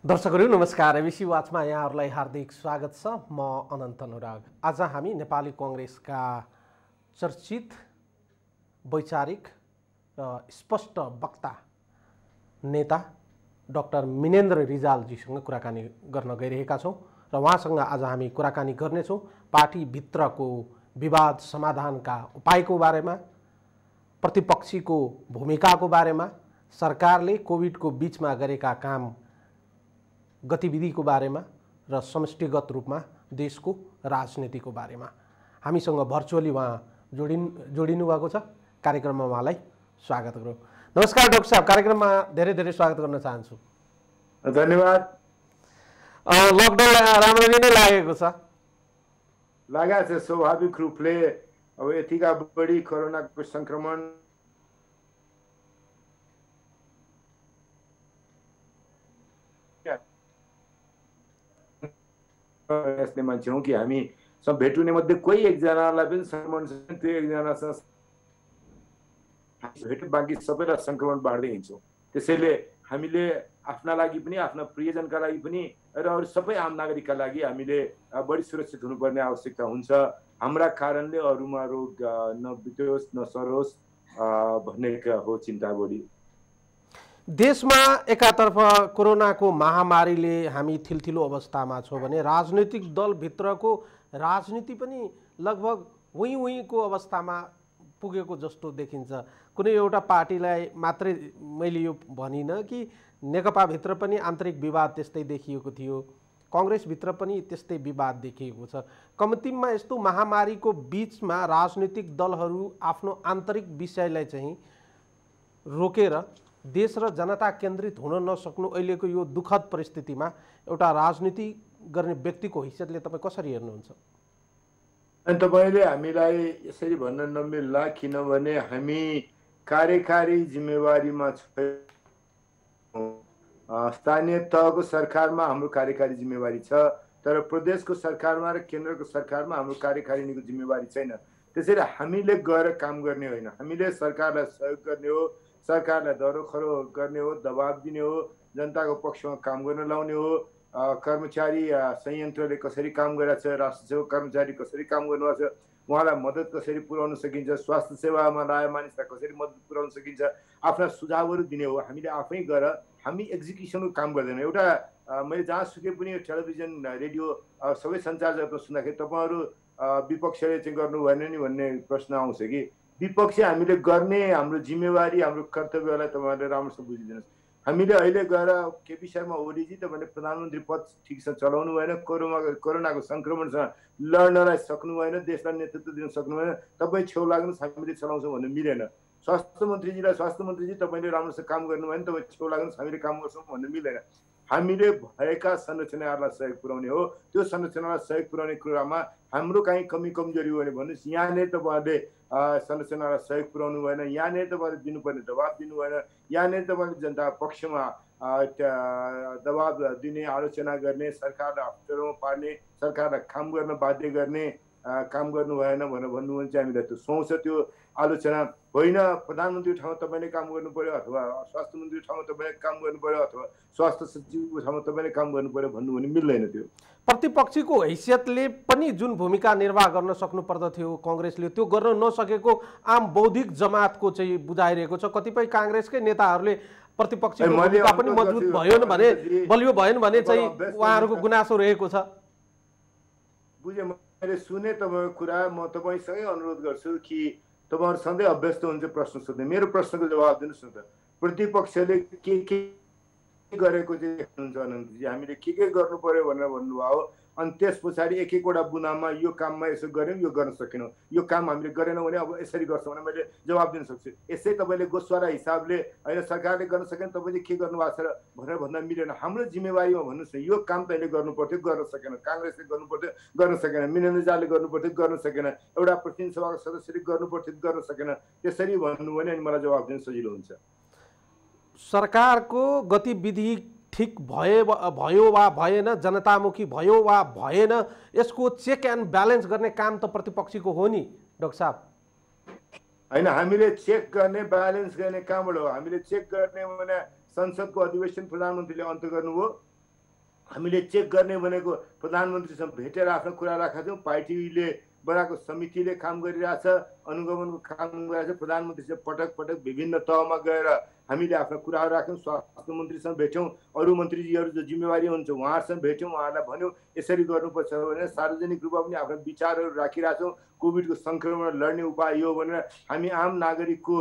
दर्शकहरू नमस्कार। एबिसी वाचमा यहाँहरूलाई हार्दिक स्वागत छ। म अनन्त अनुराग। आज हामी नेपाली कङ्ग्रेसका चर्चित वैचारिक र स्पष्ट वक्ता नेता डाक्टर मिनेन्द्र रिजालजीसँग कुराकानी गर्न गइरहेका छौँ र उहाँसँग आज हामी कुराकानी गर्नेछौँ पार्टीभित्रको विवाद समाधानका उपायको बारेमा, प्रतिपक्षीको भूमिकाको बारेमा, सरकारले कोभिडको बीचमा गरेका काम गतिविधिको बारेमा र समष्टिगत रूपमा देशको राजनीतिको बारेमा। हामीसँग भर्चुअली उहाँ जोडिनु भएको छ। कार्यक्रममा उहाँलाई स्वागत गरौँ। नमस्कार डाक्टर साहब, कार्यक्रममा धेरै धेरै स्वागत गर्न चाहन्छु। धन्यवाद। लकडाउन राम्ररी नै लागेको छ? लागेको छ स्वाभाविक रूपले। अब यतिका बढी कोरोनाको संक्रमण यसले मान्छौँ कि हामी सब भेटुने मध्ये कोही एकजनालाई पनि संक्रमण छ, त्यो एकजनासँग भेट बाँकी सबैलाई संक्रमण बाँड्दै हिँड्छौँ। त्यसैले हामीले आफ्ना लागि पनि, आफ्ना प्रियजनका लागि पनि र अरू सबै आम नागरिकका लागि हामीले बढी सुरक्षित हुनुपर्ने आवश्यकता हुन्छ। हाम्रा कारणले अरूमा रोग नबितोस्, नसरोस् भन्ने हो चिन्ता बढी। देशमा एकातर्फ कोरोनाको महामारीले हामी थिलथिलो अवस्थामा छौँ भने राजनैतिक दलभित्रको राजनीति पनि लगभग उहीँको अवस्थामा पुगेको जस्तो देखिन्छ। कुनै एउटा पार्टीलाई मात्रै मैले यो भनिनँ कि नेकपाभित्र पनि आन्तरिक विवाद त्यस्तै देखिएको थियो, कङ्ग्रेसभित्र पनि त्यस्तै विवाद देखिएको छ। कम्तीमा यस्तो महामारीको बीचमा राजनीतिक दलहरू आफ्नो आन्तरिक विषयलाई चाहिँ रोकेर देश र जनता केन्द्रित हुन नसक्नु अहिलेको यो दुःखद परिस्थितिमा एउटा राजनीति गर्ने व्यक्तिको हैसियतले तपाईँ कसरी हेर्नुहुन्छ? अनि तपाईँले हामीलाई यसरी भन्न नमिल्ला, किनभने हामी कार्यकारी जिम्मेवारीमा छैनौँ। स्थानीय तहको सरकारमा हाम्रो कार्यकारी जिम्मेवारी छ, तर प्रदेशको सरकारमा र केन्द्रको सरकारमा हाम्रो कार्यकारिणीको जिम्मेवारी छैन। त्यसैले हामीले गएर काम गर्ने होइन, हामीले सरकारलाई सहयोग गर्ने हो, सरकारलाई दरोखरो गर्ने हो, दबाब दिने हो, जनताको पक्षमा काम गर्न लाउने हो। कर्मचारी संयन्त्रले कसरी काम गरिरहेको छ, राष्ट्र सेवा कर्मचारी कसरी काम गर्नुभएको छ, उहाँलाई मद्दत कसरी पुर्याउन सकिन्छ, स्वास्थ्य सेवामा लाए मानिसलाई कसरी मद्दत पुर्याउन सकिन्छ, आफ्ना सुझावहरू दिने हो। हामीले आफै गएर हामी एक्जिक्युसनको काम गर्दैनौँ। एउटा मैले जहाँसुकै पनि टेलिभिजन रेडियो सबै सञ्चार जगतमा सुन्दाखेरि तपाईँहरू विपक्षले चाहिँ गर्नु भएन नि भन्ने प्रश्न आउँछ कि विपक्षी हामीले गर्ने हाम्रो जिम्मेवारी, हाम्रो कर्तव्यलाई तपाईँहरूले राम्रोसँग बुझिदिनुहोस्। हामीले अहिले गएर केपी शर्मा ओलीजी तपाईँले प्रधानमन्त्री पद ठिकसँग चलाउनु भएन, कोरोनाको सङ्क्रमणसँग लड्नलाई सक्नु भएन, देशलाई नेतृत्व दिन सक्नु भएन, तपाईँ छेउ लाग्नुहोस् हामीले चलाउँछौँ भन्नु मिलेन। स्वास्थ्य मन्त्रीजी तपाईँले राम्रोसँग काम गर्नु भएन, तपाईँ छेउ लाग्नुहोस् हामीले काम गर्छौँ भन्नु मिलेन। हामीले भएका संरचनाहरूलाई सहयोग पुर्याउने हो। त्यो संरचनालाई सहयोग पुर्याउने कुरामा हाम्रो कहीँ कमी कमजोरी हो भने भन्नुहोस्। यहाँनिर तपाईँहरूले संरचनालाई सहयोग पुर्याउनु भएन, यहाँनिर तपाईँले दिनुपर्ने दबाब दिनु भएन, यहाँनिर तपाईँले जनता पक्षमा दबाब दिने, आलोचना गर्ने, सरकारलाई अप्ठ्यारोमा पार्ने, सरकारलाई काम गर्न बाध्य गर्ने काम गर्नु भएन भनेर भन्नुभयो भने चाहिँ हामीलाई त्यो सुहाउँछ। त्यो आलोचना होइन। प्रधानमन्त्रीको ठाउँमा तपाईँले काम गर्नु पर्यो, अथवा स्वास्थ्य मन्त्रीको ठाउँमा तपाईँले काम गर्नु पर्यो, अथवा स्वास्थ्य सचिवको ठाउँमा तपाईँले काम गर्नु पर्यो भन्नु भने मिल्दैन। त्यो प्रतिपक्षीको हैसियतले पनि जुन भूमिका निर्वाह गर्न सक्नु पर्दथ्यो कङ्ग्रेसले त्यो गर्न नसकेको आम बौद्धिक जमातको चाहिँ बुझाइरहेको छ। कतिपय काङ्ग्रेसकै नेताहरूले प्रतिपक्षीको भूमिका पनि मजबुत भएन भने, बलियो भएन भने चाहिँ उहाँहरूको गुनासो रहेको छ। बुझेँ, मैले सुने तपाईँको कुरा। म तपाईँसँगै अनुरोध गर्छु कि तपाईँहरू सधैँ अभ्यस्त हुन्छ प्रश्न सोध्ने। मेरो प्रश्नको जवाब दिनुहोस् न त। प्रतिपक्षले के गरेको चाहिँ देख्नुहुन्छ अनन्तजी? हामीले के गर्नु पर्यो भनेर भन्नुभयो, अनि त्यस पछाडि एक एकवटा बुनामा यो काममा यसो गऱ्यौँ, यो गर्न सकेनौँ, यो काम हामीले गरेनौँ भने अब यसरी गर्छौँ भने मैले जवाब दिन सक्छु। यसै तपाईँले गोस्वारा हिसाबले होइन सरकारले गर्न सकेन, तपाईँले के गर्नुभएको छ र भनेर भन्दा मिलेन। हाम्रो जिम्मेवारीमा भन्नुहोस् न, यो काम तैँले गर्नु पर्थ्यो गर्न सकेन, काङ्ग्रेसले गर्नु पर्थ्यो गर्न सकेन, मिनेन्द्रजीले गर्नु पर्थ्यो गर्न सकेन, एउटा प्रतिनिधि सभाको सदस्यले गर्नु पर्थ्यो गर्न सकेन, त्यसरी भन्नु भने अनि मलाई जवाब दिन सजिलो हुन्छ। सरकारको गतिविधि ठिक भयो वा भएन, जनतामुखी भयो वा भएन, यसको चेक एन्ड ब्यालेन्स गर्ने काम त प्रतिपक्षीको हो नि डाक्टर साहब। होइन, हामीले चेक गर्ने ब्यालेन्स गर्ने कहाँबाट हो? हामीले चेक गर्ने भने संसदको अधिवेशन प्रधानमन्त्रीले अन्त गर्नुभयो, हामीले चेक गर्ने भनेको प्रधानमन्त्रीसँग भेटेर आफ्नो कुरा राखेका छौँ। पार्टीले बनाएको समितिले काम गरिरहेछ, अनुगमनको काम गरिरहेछ। प्रधानमन्त्रीसँग पटक पटक विभिन्न तहमा गएर हामीले आफ्ना कुराहरू राख्यौँ। स्वास्थ्य मन्त्रीसँग भेट्यौँ, अरू मन्त्रीजीहरू जो जिम्मेवारी हुन्छ उहाँहरूसँग भेट्यौँ, उहाँहरूलाई भन्यौँ यसरी गर्नुपर्छ भनेर। सार्वजनिक रूपमा पनि आफ्ना विचारहरू राखिरहेछौँ। कोभिडको सङ्क्रमण लड्ने उपाय यो भनेर हामी आम नागरिकको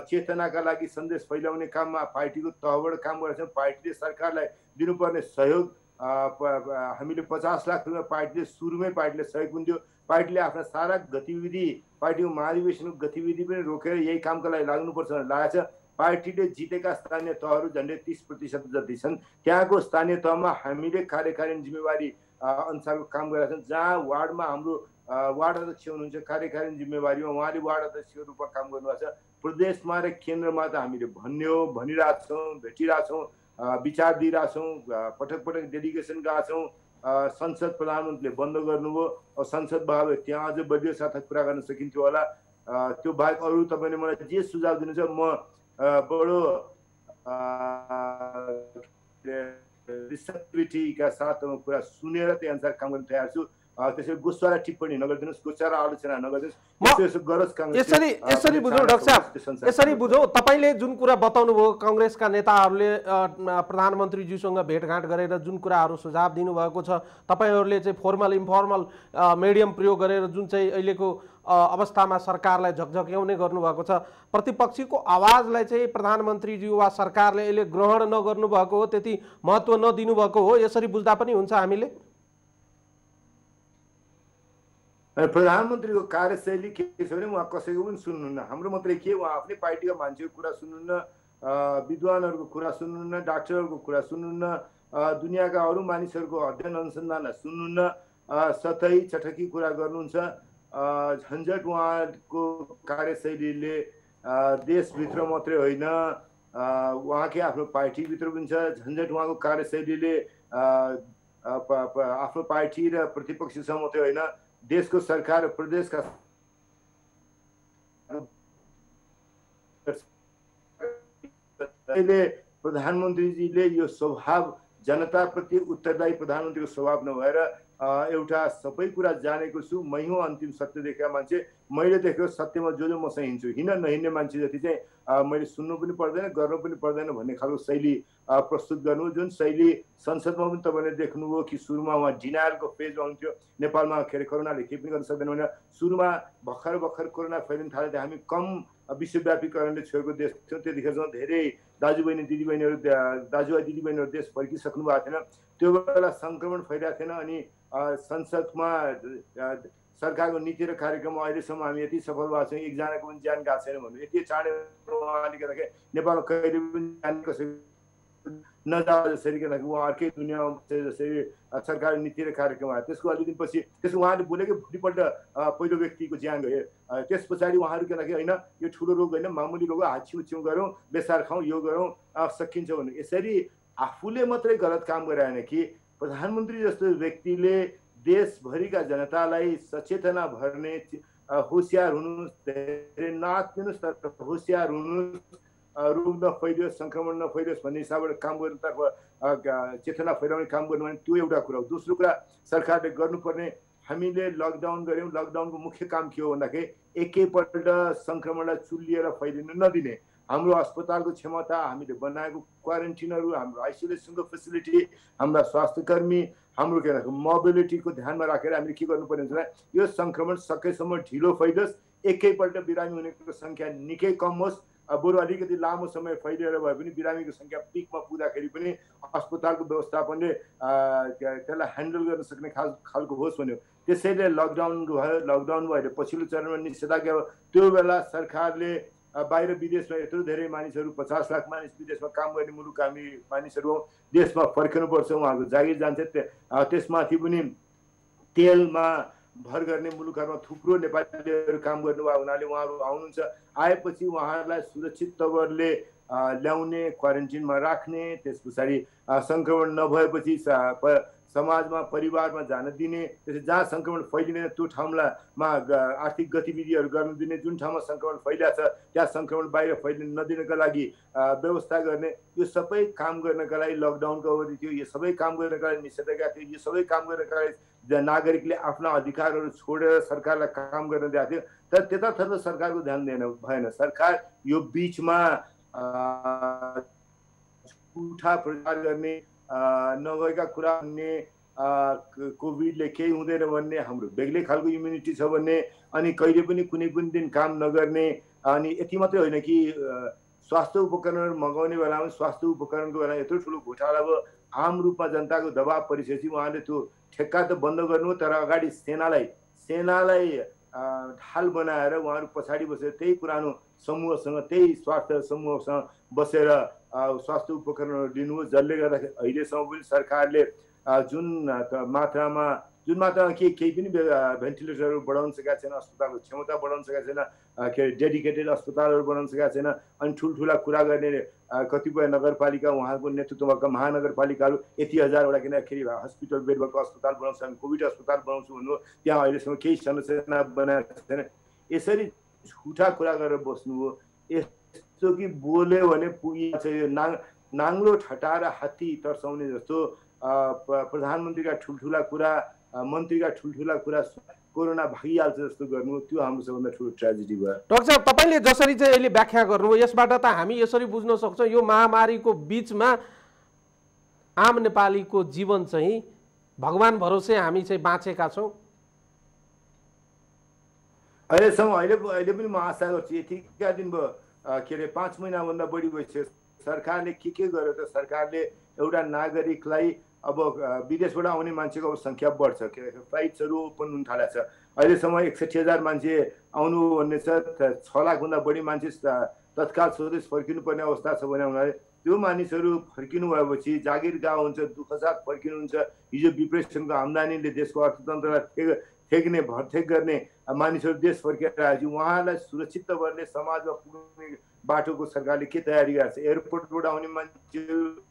चेतनाका लागि सन्देश फैलाउने काममा पार्टीको तहबाट काम गरेका छौँ। पार्टीले सरकारलाई दिनुपर्ने सहयोग हामीले 50 लाख रुपियाँ पार्टीले सुरुमै पार्टीले सहयोग पनि दियो। पार्टीले आफ्ना सारा गतिविधि, पार्टीको महाधिवेशनको गतिविधि पनि रोकेर यही कामका लागि लाग्नुपर्छ भनेर लागेको छ। पार्टीले जितेका स्थानीय तहहरू झन्डै 30% जति छन्। त्यहाँको स्थानीय तहमा हामीले कार्यकारिणी जिम्मेवारी अनुसारको काम गरेका छौँ। जहाँ वार्डमा हाम्रो वार्ड अध्यक्ष हुनुहुन्छ, कार्यकारिणी जिम्मेवारीमा उहाँले वार्ड अध्यक्षको रूपमा काम गर्नुभएको छ। प्रदेशमा र केन्द्रमा त हामीले भनिरहेछौँ, भेटिरहेछौँ, विचार दिइरहेछौँ, पटक पटक डेलिगेसन गएका छौँ। संसद प्रधानमन्त्रीले बन्द गर्नुभयो। संसद भए त्यहाँ अझ बलियो साथ कुरा गर्न सकिन्थ्यो होला। त्यो बाहेक अरू तपाईँले मलाई जे सुझाव दिनुहुन्छ म बडो रिसेप्टिभिटीका साथ कुरा सुनेर त्यही अनुसार काम गर्न तयार छु। त्यसैले गुस्सा र टिप्पणी नगरिदिनुहोस्, गुस्सा र आलोचना नगरिदिनुहोस्। यसरी बुझौँ डाक्टर साहब, यसरी बुझौँ, तपाईँले जुन कुरा बताउनु भयो, काङ्ग्रेसका नेताहरूले प्रधानमन्त्रीज्यूसँग भेटघाट गरेर जुन कुराहरू सुझाव दिनुभएको छ, तपाईँहरूले चाहिँ फर्मल इन्फर्मल मिडियम प्रयोग गरेर जुन चाहिँ अहिलेको अवस्थामा सरकारलाई झकझक्याउने गर्नुभएको छ, प्रतिपक्षीको आवाजलाई चाहिँ प्रधानमन्त्रीज्यू वा सरकारले अहिले ग्रहण नगर्नुभएको हो, त्यति महत्त्व नदिनुभएको हो, यसरी बुझ्दा पनि हुन्छ हामीले? प्रधानमन्त्रीको कार्यशैली के छ भने उहाँ कसैको पनि सुन्नुहुन्न। हाम्रो मात्रै के, उहाँ आफ्नै पार्टीका मान्छेको कुरा सुन्नुहुन्न, विद्वानहरूको कुरा सुन्नुहुन्न, डाक्टरहरूको कुरा सुन्नुहुन्न, दुनियाँका अरू मानिसहरूको अध्ययन अनुसन्धानलाई सुन्नुहुन्न, सतही चटकी कुरा गर्नुहुन्छ। झन्झट उहाँको कार्यशैलीले देशभित्र मात्रै होइन, उहाँकै आफ्नो पार्टीभित्र पनि छ। झन्झट उहाँको कार्यशैलीले आफ्नो पार्टी र प्रतिपक्षसँग मात्रै होइन, देशको सरकार र प्रदेशका प्रधानमन्त्रीजीले यो स्वभाव जनताप्रति उत्तरदायी प्रधानमन्त्रीको स्वभाव नभएर एउटा सबै कुरा जानेको छु, मै हो अन्तिम सत्य देखेका मान्छे, मैले देखेको सत्यमा जो मसँग हिँड्छु, नहिँड्ने मान्छे जति चाहिँ मैले सुन्नु पनि पर्दैन, गर्नु पनि पर्दैन भन्ने खालको शैली प्रस्तुत गर्नु। जुन शैली संसदमा पनि तपाईँले देख्नुभयो कि सुरुमा उहाँ डिनायलको फेजमा हुन्थ्यो। नेपालमा कोरोनाले केही पनि गर्न सक्दैन भनेर सुरुमा भर्खर कोरोना फैलिन थाले थियो। हामी कम विश्वव्यापीकरणले छोएको देश थियो। त्यतिखेरसम्म धेरै दाजुभाइ दिदीबहिनीहरू देश फर्किसक्नु भएको थिएन। त्यो बेला सङ्क्रमण फैलिएको थिएन। अनि संसदमा सरकारको नीति र कार्यक्रममा अहिलेसम्म हामी यति सफल भएको छौँ, एकजनाको पनि ज्यान गएको छैन भन्नु। यति चाँडै उहाँले गर्दाखेरि नेपालमा कहिले पनि ज्यान कसै नजाओ जसरी गर्दाखेरि उहाँ अर्कै दुनियाँमा जसरी सरकारी नीति र कार्यक्रम आयो। त्यसको अलिक दिनपछि त्यसको उहाँले बोलेकै भोलिपल्ट पहिलो व्यक्तिको ज्यान गयो। त्यस पछाडि उहाँहरू गर्दाखेरि होइन यो ठुलो रोग होइन, मामुली रोग हो, हाछिउछिउ गरौँ, बेसार खाउँ, यो गरौँ, सकिन्छ भन्नु। यसरी आफूले मात्रै गलत काम गरेन कि प्रधानमन्त्री जस्तो व्यक्तिले देशभरिका जनतालाई सचेतना भर्ने, होसियार हुनुहोस्, धेरै नाच्दिनुहोस् तर होसियार हुनुहोस्, रोग नफैलियोस्, सङ्क्रमण नफैलियोस् भन्ने हिसाबबाट काम गर्नुतर्फ चेतना फैलाउने काम गर्नु भने त्यो एउटा कुरा हो। दोस्रो कुरा सरकारले गर्नुपर्ने, हामीले लकडाउन गऱ्यौँ। लकडाउनको मुख्य काम के हो भन्दाखेरि एकैपल्ट सङ्क्रमणलाई चुलिएर फैलिन नदिने। हाम्रो अस्पतालको क्षमता, हामीले बनाएको क्वारेन्टिनहरू, हाम्रो आइसोलेसनको फेसिलिटी, हाम्रा स्वास्थ्यकर्मी, हाम्रो के भनेको मोबिलिटीको ध्यानमा राखेर हामीले के गर्नुपर्ने हुन्छ भने यो सङ्क्रमण सकेसम्म ढिलो फैलोस्, एकैपल्ट बिरामी हुनेको सङ्ख्या निकै कम होस्, बरु अलिकति लामो समय फैलिएर भए पनि बिरामीको सङ्ख्या पिकमा पुग्दाखेरि पनि अस्पतालको व्यवस्थापनले त्यसलाई ह्यान्डल गर्न सक्ने खालको होस् भन्यो। त्यसैले लकडाउन भयो। लकडाउन भएर पछिल्लो चरणमा निषेधाज्ञा भयो। त्यो बेला सरकारले बाहिर विदेशमा यत्रो धेरै मानिसहरू, 50 लाख मानिस विदेशमा काम गर्ने मुलुक हामी मानिसहरू देशमा फर्किनुपर्छ, उहाँको जागिर जान्छ। त्यसमाथि पनि तेलमा भर गर्ने मुलुकहरूमा थुप्रो नेपालीहरू काम गर्नुभयो हुनाले उहाँहरू आउनुहुन्छ। आएपछि उहाँहरूलाई सुरक्षित तवरले ल्याउने, क्वारेन्टिनमा राख्ने, त्यस पछाडि सङ्क्रमण नभएपछि समाजमा परिवारमा जान दिने, त्यसै जहाँ सङ्क्रमण फैलिँदैन त्यो ठाउँमा आर्थिक गतिविधिहरू गर्न दिने, जुन ठाउँमा सङ्क्रमण फैलिएको छ त्यहाँ सङ्क्रमण बाहिर फैलिन नदिनका लागि व्यवस्था गर्ने, यो सबै काम गर्नका लागि लकडाउनको अवधि थियो, यो सबै काम गर्नका लागि निषेधाज्ञा थियो, यो सबै काम गर्नका लागि नागरिकले आफ्ना अधिकारहरू छोडेर सरकारलाई काम गर्न दिएको थियो। तर त्यतातर्फ सरकारको ध्यान दिएन भएन। सरकार यो बिचमा झुठा प्रचार गर्ने, नभएका कुरा भन्ने, कोभिडले केही हुँदैन भन्ने, हाम्रो बेग्लै खालको इम्युनिटी छ भन्ने, अनि कहिले पनि कुनै पनि दिन काम नगर्ने, अनि यति मात्रै होइन कि स्वास्थ्य उपकरणहरू मगाउने बेलामा स्वास्थ्य उपकरणको बेला यत्रो ठुलो घोटाला भयो, आम रूपमा जनताको दबाब परिसकेपछि उहाँले त्यो ठेक्का त बन्द गर्नु, तर अगाडि सेनालाई ढाल बनाएर उहाँहरू पछाडि बसेर त्यही पुरानो समूहसँग, त्यही स्वार्थ समूहसँग बसेर स्वास्थ्य उपकरणहरू दिनुभयो, जसले गर्दाखेरि अहिलेसम्म पनि सरकारले जुन मात्रामा केही पनि भेन्टिलेटरहरू बढाउन सकेका छैन, अस्पतालको क्षमता बढाउन सकेका छैन, के अरे डेडिकेटेड अस्पतालहरू बनाउन सकेका छैन, अनि ठुल्ठुला कुरा गर्ने कतिपय नगरपालिका उहाँको नेतृत्वमा महानगरपालिकाहरू यति हजारवटा किनखेरि हस्पिटल बेड भएको अस्पताल बनाउँछ, हामी कोभिड अस्पताल बनाउँछु भन्नु, त्यहाँ अहिलेसम्म केही संरचना बनाएको छैन। यसरी झुठा कुरा गरेर बस्नु हो। यस्तो कि बोल्यो भने पुगिन्छ, यो नाङ्लो ठटाएर हात्ती तर्साउने जस्तो प्रधानमन्त्रीका ठुल्ठुला कुरा, मन्त्रीका ठुल्ठुला कुरा कोरोना भागिहाल्छ जस्तो गर्नु, त्यो हाम्रो सबभन्दा ठुलो ट्रेजेडी भयो। डाक्टर साहब, तपाईँले जसरी चाहिँ अहिले व्याख्या गर्नुभयो यसबाट त हामी यसरी बुझ्न सक्छौँ यो महामारीको बिचमा आम नेपालीको जीवन चाहिँ भगवान भरोसे हामी चाहिँ बाँचेका छौँ। अहिले पनि म आशा गर्छु, यतिका दिन भयो के अरे 5 महिनाभन्दा बढी भइसक्यो, सरकारले के गर्यो त? सरकारले एउटा नागरिकलाई अब विदेशबाट आउने मान्छेको अब सङ्ख्या बढ्छ, के अरे फ्लाइट्सहरू ओपन हुन थालेको छ। अहिलेसम्म 61,000 मान्छे आउनु भन्ने छ, 6 लाखभन्दा बढी मान्छे तत्काल स्वदेश फर्किनुपर्ने अवस्था छ भने हुनाले त्यो मानिसहरू फर्किनु भएपछि जागिर गाउँ हुन्छ, दुःखसाथ फर्किनुहुन्छ। हिजो डिप्रेसनको आम्दानीले देशको अर्थतन्त्रलाई थेग्ने भरथेक गर्ने मानिसहरू देश फर्केर आएपछि उहाँलाई सुरक्षित गर्ने समाजमा पुग्ने बाटोको सरकारले के तयारी गरेको छ? एयरपोर्टबाट आउने मान्छेहरू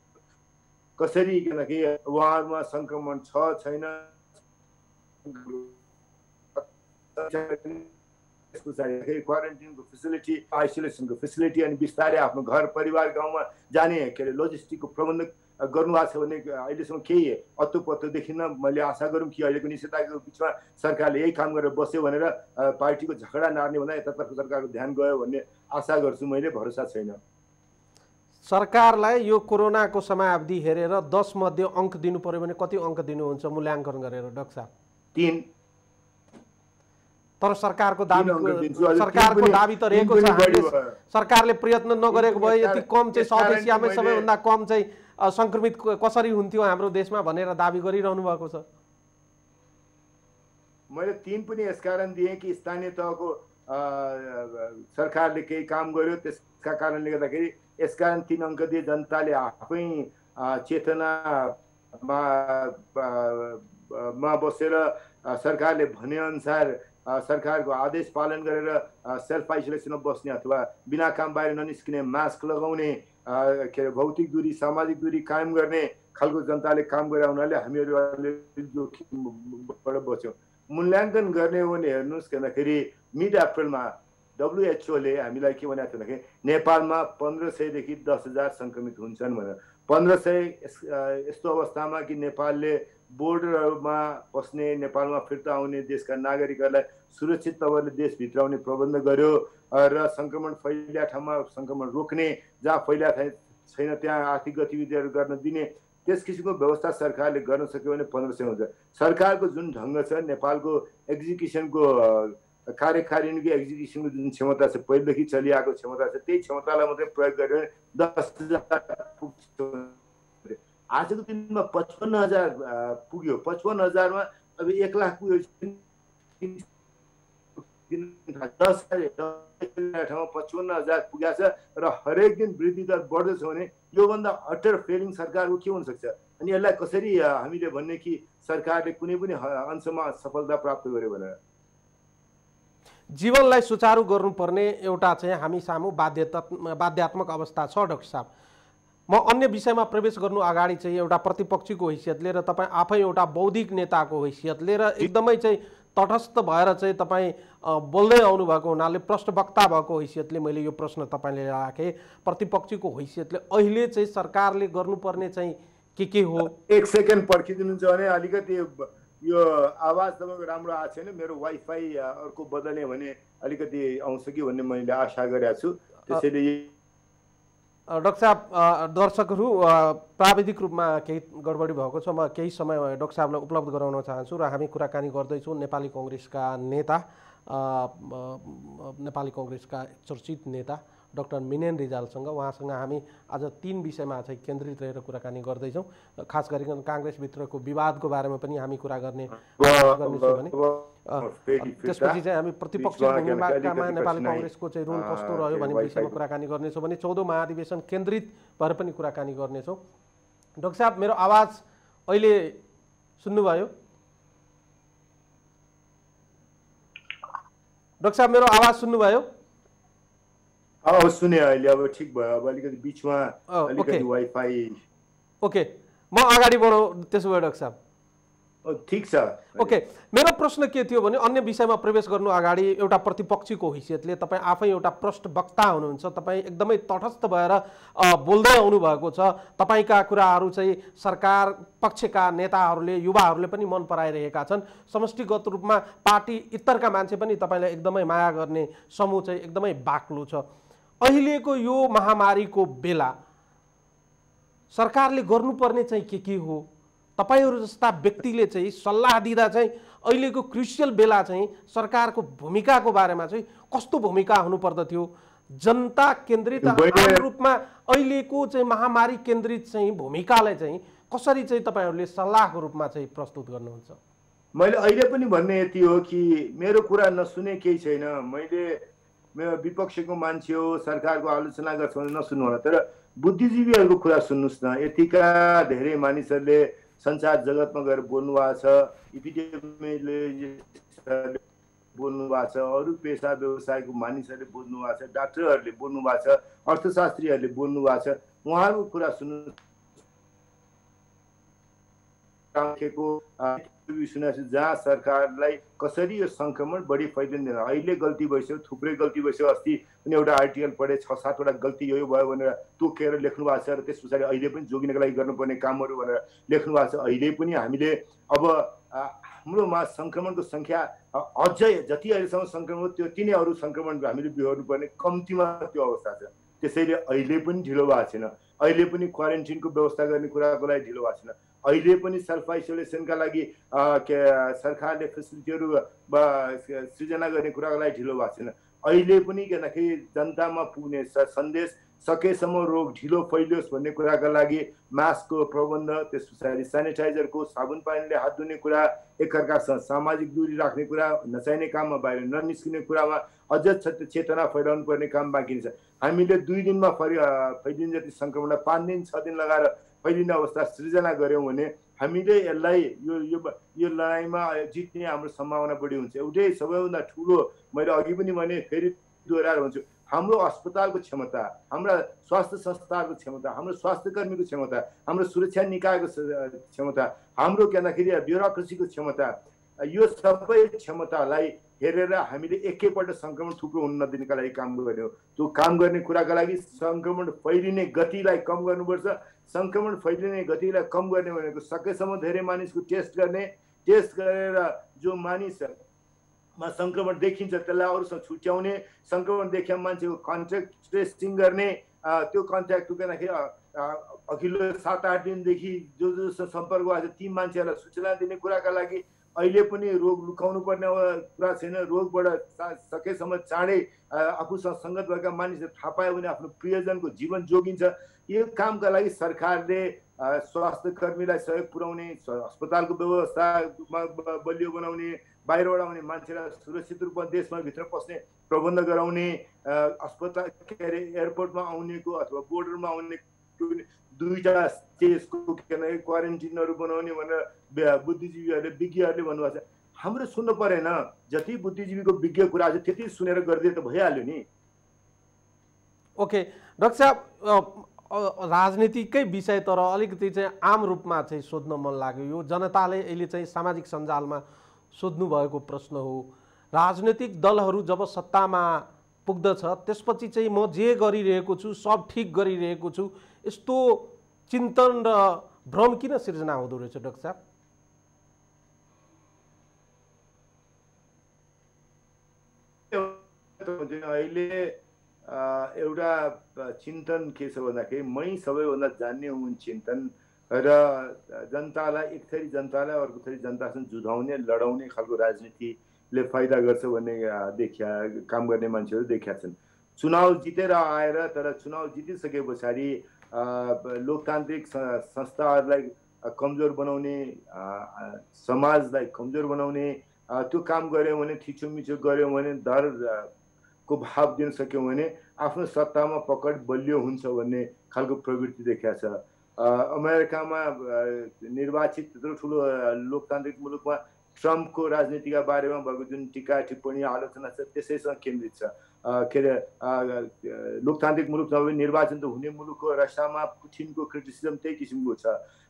कसरी, किनकि उहाँहरूमा सङ्क्रमण छ छैन, क्वारेन्टिनको फेसिलिटी, आइसोलेसनको फेसिलिटी, अनि बिस्तारै आफ्नो घर परिवार गाउँमा जाने के अरे लोजिस्टिकको प्रबन्ध गर्नुभएको छ भने अहिलेसम्म केही अत्तोपत्तो देखिन। मैले आशा गरौँ कि अहिलेको निषेधाज्ञाको बिचमा सरकारले यही काम गरेर बस्यो भनेर पार्टीको झगडा नार्ने भन्दा यतातर्फ सरकारको ध्यान गयो भन्ने आशा गर्छु। मैले भरोसा छैन। सरकारलाई यो कोरोनाको समयावधि हेरेर 10 मध्ये अङ्क दिनु पर्यो भने कति अङ्क दिनुहुन्छ मूल्याङ्कन गरेर डाक्टर साहब? 3। तर सरकारको दाबी त रहेको छ, सरकारले प्रयत्न नगरेको भए यति कम चाहिँ साउथ एसियामै सबैभन्दा कम चाहिँ सङ्क्रमित कसरी हुन्थ्यो हाम्रो देशमा भनेर दाबी गरिरहनु भएको छ। मैले 3 पनि यसकारण दिएँ कि स्थानीय तहको सरकारले केही काम गर्यो, त्यसका कारणले गर्दाखेरि यसकारण 3 अङ्क दिए। जनताले आफै चेतनामा बसेर सरकारले भनेअनुसार सरकारको आदेश पालन गरेर सेल्फ आइसोलेसनमा बस्ने अथवा बिना काम बाहिर ननिस्किने, मास्क लगाउने, के अरे भौतिक दूरी, सामाजिक दूरी कायम गर्ने खालको जनताले काम गरे हुनाले हामीहरू जोखिमबाट बच्यौँ। मूल्याङ्कन गर्ने हो भने हेर्नुहोस्, किनखेरि मिड अप्रिलमा WHO ले हामीलाई के भनेको थियो भन्दाखेरि नेपालमा 1500 देखि 10,000 सङ्क्रमित हुन्छन् भनेर। 1500 यस्तो अवस्थामा कि नेपालले बोर्डरमा बस्ने, नेपालमा फिर्ता आउने देशका नागरिकहरूलाई सुरक्षित तवरले देशभित्र आउने प्रबन्ध गर्यो र सङ्क्रमण फैलिया ठाउँमा सङ्क्रमण रोक्ने, जहाँ फैलिया छैन त्यहाँ आर्थिक गतिविधिहरू गर्न दिने, त्यस किसिमको व्यवस्था सरकारले गर्न सक्यो भने 1500 हुन्छ। सरकारको जुन ढङ्ग छ, नेपालको एक्जिक्युसनको कार्यकारिणीको एक्जिक्युसनको जुन क्षमता छ, पहिलेदेखि चलिआएको क्षमता छ, त्यही क्षमतालाई मात्रै प्रयोग गर्यो भने 10,000 पुग्छ। आजको दिनमा 55,000 पुग्यो। 55,000मा अब 1 लाख पुग्यो। 10,000 ठाउँमा 55,000 पुगेको छ र हरेक दिन वृद्धि दर बढ्दैछ भने योभन्दा अटर फेलिङ सरकारको के हुनसक्छ? अनि यसलाई कसरी हामीले भन्ने कि सरकारले कुनै पनि अंशमा सफलता प्राप्त गर्यो भनेर? जीवनलाई सुचारू गर्नुपर्ने एउटा चाहिँ हामी सामु बाध्यात्मक अवस्था छ डाक्टर साहब। म अन्य विषयमा प्रवेश गर्नु अगाडि चाहिँ एउटा प्रतिपक्षीको हैसियतले र तपाईँ आफै एउटा बौद्धिक नेताको हैसियतले र एकदमै चाहिँ तटस्थ भएर चाहिँ तपाईँ बोल्दै आउनुभएको हुनाले प्रश्नवक्ता भएको हैसियतले मैले यो प्रश्न तपाईँले राखेँ। प्रतिपक्षीको हैसियतले अहिले चाहिँ सरकारले गर्नुपर्ने चाहिँ के हो? एक सेकेन्ड पर्खिदिनुहुन्छ भने अलिकति यो आवाज तपाईँको राम्रो आएको छैन। मेरो वाइफाई अर्को बदल्ने भने अलिकति आउँछ कि भन्ने मैले आशा गरेको छु। त्यसैले डाक्टर साहब, दर्शकहरू प्राविधिक रूपमा केही गडबडी भएको छ। म केही समय डाक्टर साहबलाई उपलब्ध गराउन चाहन्छु र हामी कुराकानी गर्दैछौँ नेपाली कङ्ग्रेसका नेता, नेपाली कङ्ग्रेसका चर्चित नेता डाक्टर मिनेन रिजालसँग। उहाँसँग हामी आज 3 विषयमा चाहिँ केन्द्रित रहेर कुराकानी गर्दैछौँ। खास गरिकन काङ्ग्रेसभित्रको विवादको बारेमा पनि हामी कुरा गर्नेछौँ भने त्यसपछि चाहिँ हामी प्रतिपक्षीको भूमिकामा नेपाली कङ्ग्रेसको चाहिँ रोल कस्तो रह्यो भन्ने विषयमा कुराकानी गर्नेछौँ भने 14औं महाधिवेशन केन्द्रित भएर पनि कुराकानी गर्नेछौँ। डाक्टर साहब, मेरो आवाज अहिले सुन्नुभयो? डाक्टर साहब, मेरो आवाज सुन्नुभयो? सुने अहिले, अब ठिक भयो। अब अलिकति बिचमा अलिकति वाइफाई ओके, म अगाडि बढाउँ त्यसो भए डाक्टर साहब? ठिक छ। ओके, मेरो प्रश्न के थियो भने अन्य विषयमा प्रवेश गर्नु अगाडि एउटा प्रतिपक्षीको हैसियतले तपाईँ आफै एउटा प्रश्नवक्ता हुनुहुन्छ, तपाईँ एकदमै तटस्थ भएर बोल्दै आउनु भएको छ। तपाईँका कुराहरू चाहिँ सरकार पक्षका नेताहरूले, युवाहरूले पनि मन पराइरहेका छन्। समष्टिगत रूपमा पार्टी इतरका मान्छे पनि तपाईँलाई एकदमै माया गर्ने समूह चाहिँ एकदमै बाक्लो छ। अहिलेको यो महामारीको बेला सरकारले गर्नुपर्ने चाहिँ के हो? तपाईहरू जस्ता व्यक्तिले चाहिँ सल्लाह दिँदा चाहिँ अहिलेको क्रुसियल बेला चाहिँ सरकारको भूमिकाको बारेमा चाहिँ कस्तो भूमिका हुनुपर्दथ्यो? जनता केन्द्रित रूपमा अहिलेको चाहिँ महामारी केन्द्रित चाहिँ भूमिकालाई चाहिँ कसरी चाहिँ तपाईहरूले सल्लाहको रूपमा चाहिँ प्रस्तुत गर्नुहुन्छ? मैले अहिले पनि भन्ने यति हो कि मेरो कुरा नसुने केही छैन। मैले मेरो विपक्षको मान्छे हो, सरकारको आलोचना गर्छ भने नसुन्नु होला, तर बुद्धिजीवीहरूको कुरा सुन्नुहोस् न। यतिका धेरै मानिसहरूले संसार जगतमा गएर बोल्नु भएको छ, इपिडेमियोलोजिस्टहरूले बोल्नु भएको छ, अरू पेसा व्यवसायको मानिसहरूले बोल्नु भएको छ, डाक्टरहरूले बोल्नु भएको छ, अर्थशास्त्रीहरूले बोल्नु भएको छ। उहाँहरूको कुरा सुन्नु जहाँ सरकारलाई कसरी यो संक्रमण बढी फैलिँदैन। अहिले गल्ती भइसक्यो, थुप्रै गल्ती भइसक्यो। अस्ति पनि एउटा आर्टिकल पढे 6-7वटा गल्ती यो भयो भनेर तोकेर लेख्नु भएको छ र त्यस पछाडि अहिले पनि जोगिनको लागि गर्नुपर्ने कामहरू भनेर लेख्नु भएको छ। अहिले पनि हामीले अब हाम्रोमा संक्रमणको सङ्ख्या अझै जति अहिलेसम्म संक्रमण हो त्यो तिनै अरू संक्रमण हामीले बिहोर्नुपर्ने कम्तीमा त्यो अवस्था छ। त्यसैले अहिले पनि ढिलो भएको छैन। अहिले पनि क्वारेन्टिनको व्यवस्था गर्ने कुराको लागि ढिलो भएको छैन। अहिले पनि सेल्फ आइसोलेसनका लागि सरकारले फेसिलिटीहरू सृजना गर्ने कुराको लागि ढिलो भएको छैन। अहिले पनि किनकि जनतामा पुग्ने सन्देश सकेसम्म रोग ढिलो फैलियोस् भन्ने कुराका लागि मास्कको प्रबन्ध, त्यस पछाडि सेनिटाइजरको, साबुन पानीले हात धुने कुरा, एकअर्कासँग सामाजिक दूरी राख्ने कुरा, नचाहिने काममा बाहिर ननिस्किने कुरामा अझ चेतना फैलाउनु पर्ने काम बाँकी छ। हामीले 2 दिनमा फैलिने जति सङ्क्रमणलाई 5 दिन 6 दिन लगाएर फैलिने अवस्था सृजना गऱ्यौँ भने हामीले यसलाई यो लडाइँमा जित्ने हाम्रो सम्भावना बढी हुन्छ। एउटै सबैभन्दा ठुलो मैले अघि पनि भने, फेरि दोहोऱ्याएर भन्छु, हाम्रो अस्पतालको क्षमता, हाम्रा स्वास्थ्य संस्थाहरूको क्षमता, हाम्रो स्वास्थ्यकर्मीको क्षमता, हाम्रो सुरक्षा निकायको क्षमता, हाम्रो भन्दाखेरि ब्युरोक्रेसीको क्षमता, यो सबै क्षमतालाई हेरेर हामीले एकैपल्ट सङ्क्रमण थुप्रो हुन नदिनका लागि काम गर्यो। त्यो काम गर्ने कुराका लागि सङ्क्रमण फैलिने गतिलाई कम गर्नुपर्छ। सङ्क्रमण फैलिने गतिलाई कम गर्ने भनेको सकेसम्म धेरै मानिसको टेस्ट गर्ने, टेस्ट गरेर जो मानिसमा सङ्क्रमण देखिन्छ त्यसलाई अरूसँग छुट्याउने, सङ्क्रमण देखेका मान्छेको कन्ट्याक्ट ट्रेसिङ गर्ने, त्यो कन्ट्याक्ट गर्दाखेरि अघिल्लो 7-8 दिनदेखि जोसँग सम्पर्क भएको छ ती मान्छेहरूलाई सूचना दिने कुराका लागि अहिले पनि रोग लुकाउनु पर्ने कुरा छैन। रोगबाट सकेसम्म चाँडै आफूसँग सङ्गत भएका मानिसले थाहा पायो भने आफ्नो प्रियजनको जीवन जोगिन्छ। यो कामका लागि सरकारले स्वास्थ्य कर्मीलाई सहयोग पुर्याउने, अस्पतालको व्यवस्थामा बलियो बनाउने, बाहिरबाट आउने मान्छेलाई सुरक्षित रूपमा देशमा भित्र पस्ने प्रबन्ध गराउने, अस्पताल एयरपोर्टमा आउनेको अथवा बोर्डरमा आउने 2टा स्टेजको क्वारेन्टिनहरू बनाउने भनेर बुद्धिजीवीहरूले, विज्ञहरूले भन्नुभएको छ। हाम्रो सुन्नु परेन, जति बुद्धिजीवीको विज्ञ कुरा छ त्यति सुनेर गरिदिए त भइहाल्यो नि। ओके डाक्टर साहब, राजनीतिकै विषय तर अलिकति चाहिँ आम रूपमा चाहिँ सोध्न मन लाग्यो। यो जनताले अहिले चाहिँ सामाजिक सञ्जालमा सोध्नु भएको प्रश्न हो। राजनीतिक दलहरू जब सत्तामा पुग्दछ त्यसपछि चाहिँ म जे गरिरहेको छु सब ठिक गरिरहेको छु, यस्तो चिन्तन र भ्रम किन सिर्जना हुँदो रहेछ डाक्टर साहब? अहिले एउटा चिन्तन के छ भन्दाखेरि मै सबैभन्दा जान्ने हुन् चिन्तन र जनतालाई एक थरी जनतालाई अर्को थरी जनतासँग जुझाउने लडाउने खालको राजनीतिले फाइदा गर्छ भन्ने काम गर्ने मान्छेहरू देखिया छन्। चुनाव जितेर आएर तर चुनाव जितिसके पछाडि लोकतान्त्रिक संस्थाहरूलाई कमजोर बनाउने, समाजलाई कमजोर बनाउने त्यो काम गऱ्यौँ भने, थिचोमिचो गऱ्यौँ भने, डर को भाव दिन सक्यौँ भने आफ्नो सत्तामा पकड बलियो हुन्छ भन्ने खालको प्रवृत्ति देखिया छ। अमेरिकामा निर्वाचित त्यत्रो ठुलो लोकतान्त्रिक मुलुकमा ट्रम्पको राजनीतिका बारेमा भएको जुन टिका टिप्पणी आलोचना छ त्यसैसँग केन्द्रित छ। के अरे लोकतान्त्रिक मुलुक नभए निर्वाचन त हुने मुलुकको रसियामा पुटिनको क्रिटिसिजम त्यही किसिमको छ।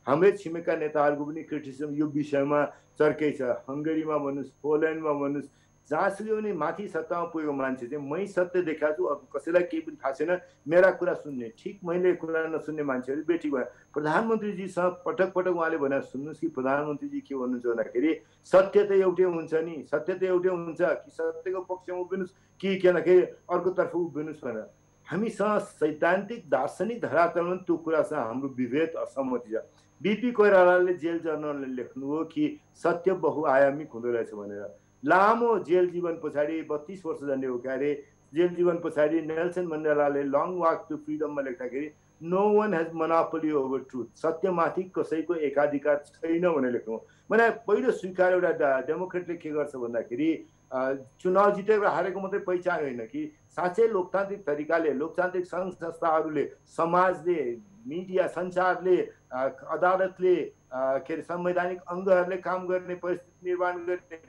हाम्रै छिमेका नेताहरूको पनि क्रिटिसिजम यो विषयमा चर्कै छ। हङ्गरीमा भन्नुहोस्, पोल्यान्डमा भन्नुहोस्, जहाँसुकै पनि माथि सत्तामा पुगेको मान्छे चाहिँ मै सत्य देखाएको छु, अर्को कसैलाई केही पनि थाहा छैन, मेरा कुरा सुन्ने, ठिक मैले कुरा नसुन्ने मान्छेहरू बेठी गयो। प्रधानमन्त्रीजीसँग पटक पटक उहाँले भनेर सुन्नुहोस् कि प्रधानमन्त्रीजी के भन्नुहुन्छ भन्दाखेरि सत्य त एउटै हुन्छ नि, सत्य त एउटै हुन्छ कि सत्यको पक्षमा उभिनुहोस् कि भन्दाखेरि अर्कोतर्फ उभिनुहोस् भनेर। हामीसँग सैद्धान्तिक दार्शनिक धरातलमा त्यो कुरासँग हाम्रो विभेद असहमति छ। बिपी कोइरालाले जेल जर्नलले लेख्नुभयो कि सत्य बहुआयामिक हुँदो रहेछ भनेर। लामो जेल जीवन पछाडि 32 वर्ष जाने हो क्यारे जेल जीवन पछाडि नेल्सन मण्डेलाले लङ वाक टु फ्रिडममा लेख्दाखेरि no one has monopoly over truth, सत्यमाथि कसैको एकाधिकार छैन भनेर लेख्नु। भने पहिलो स्वीकार एउटा डेमोक्रेटले के गर्छ भन्दाखेरि चुनाव जितेर हारेको मात्रै पहिचान होइन कि साँच्चै लोकतान्त्रिक तरिकाले, लोकतान्त्रिक सङ्घ संस्थाहरूले, समाजले, मिडिया, सञ्चारले, अदालतले, के अरे संवैधानिक अङ्गहरूले काम गर्ने परिस्थिति निर्माण गर्ने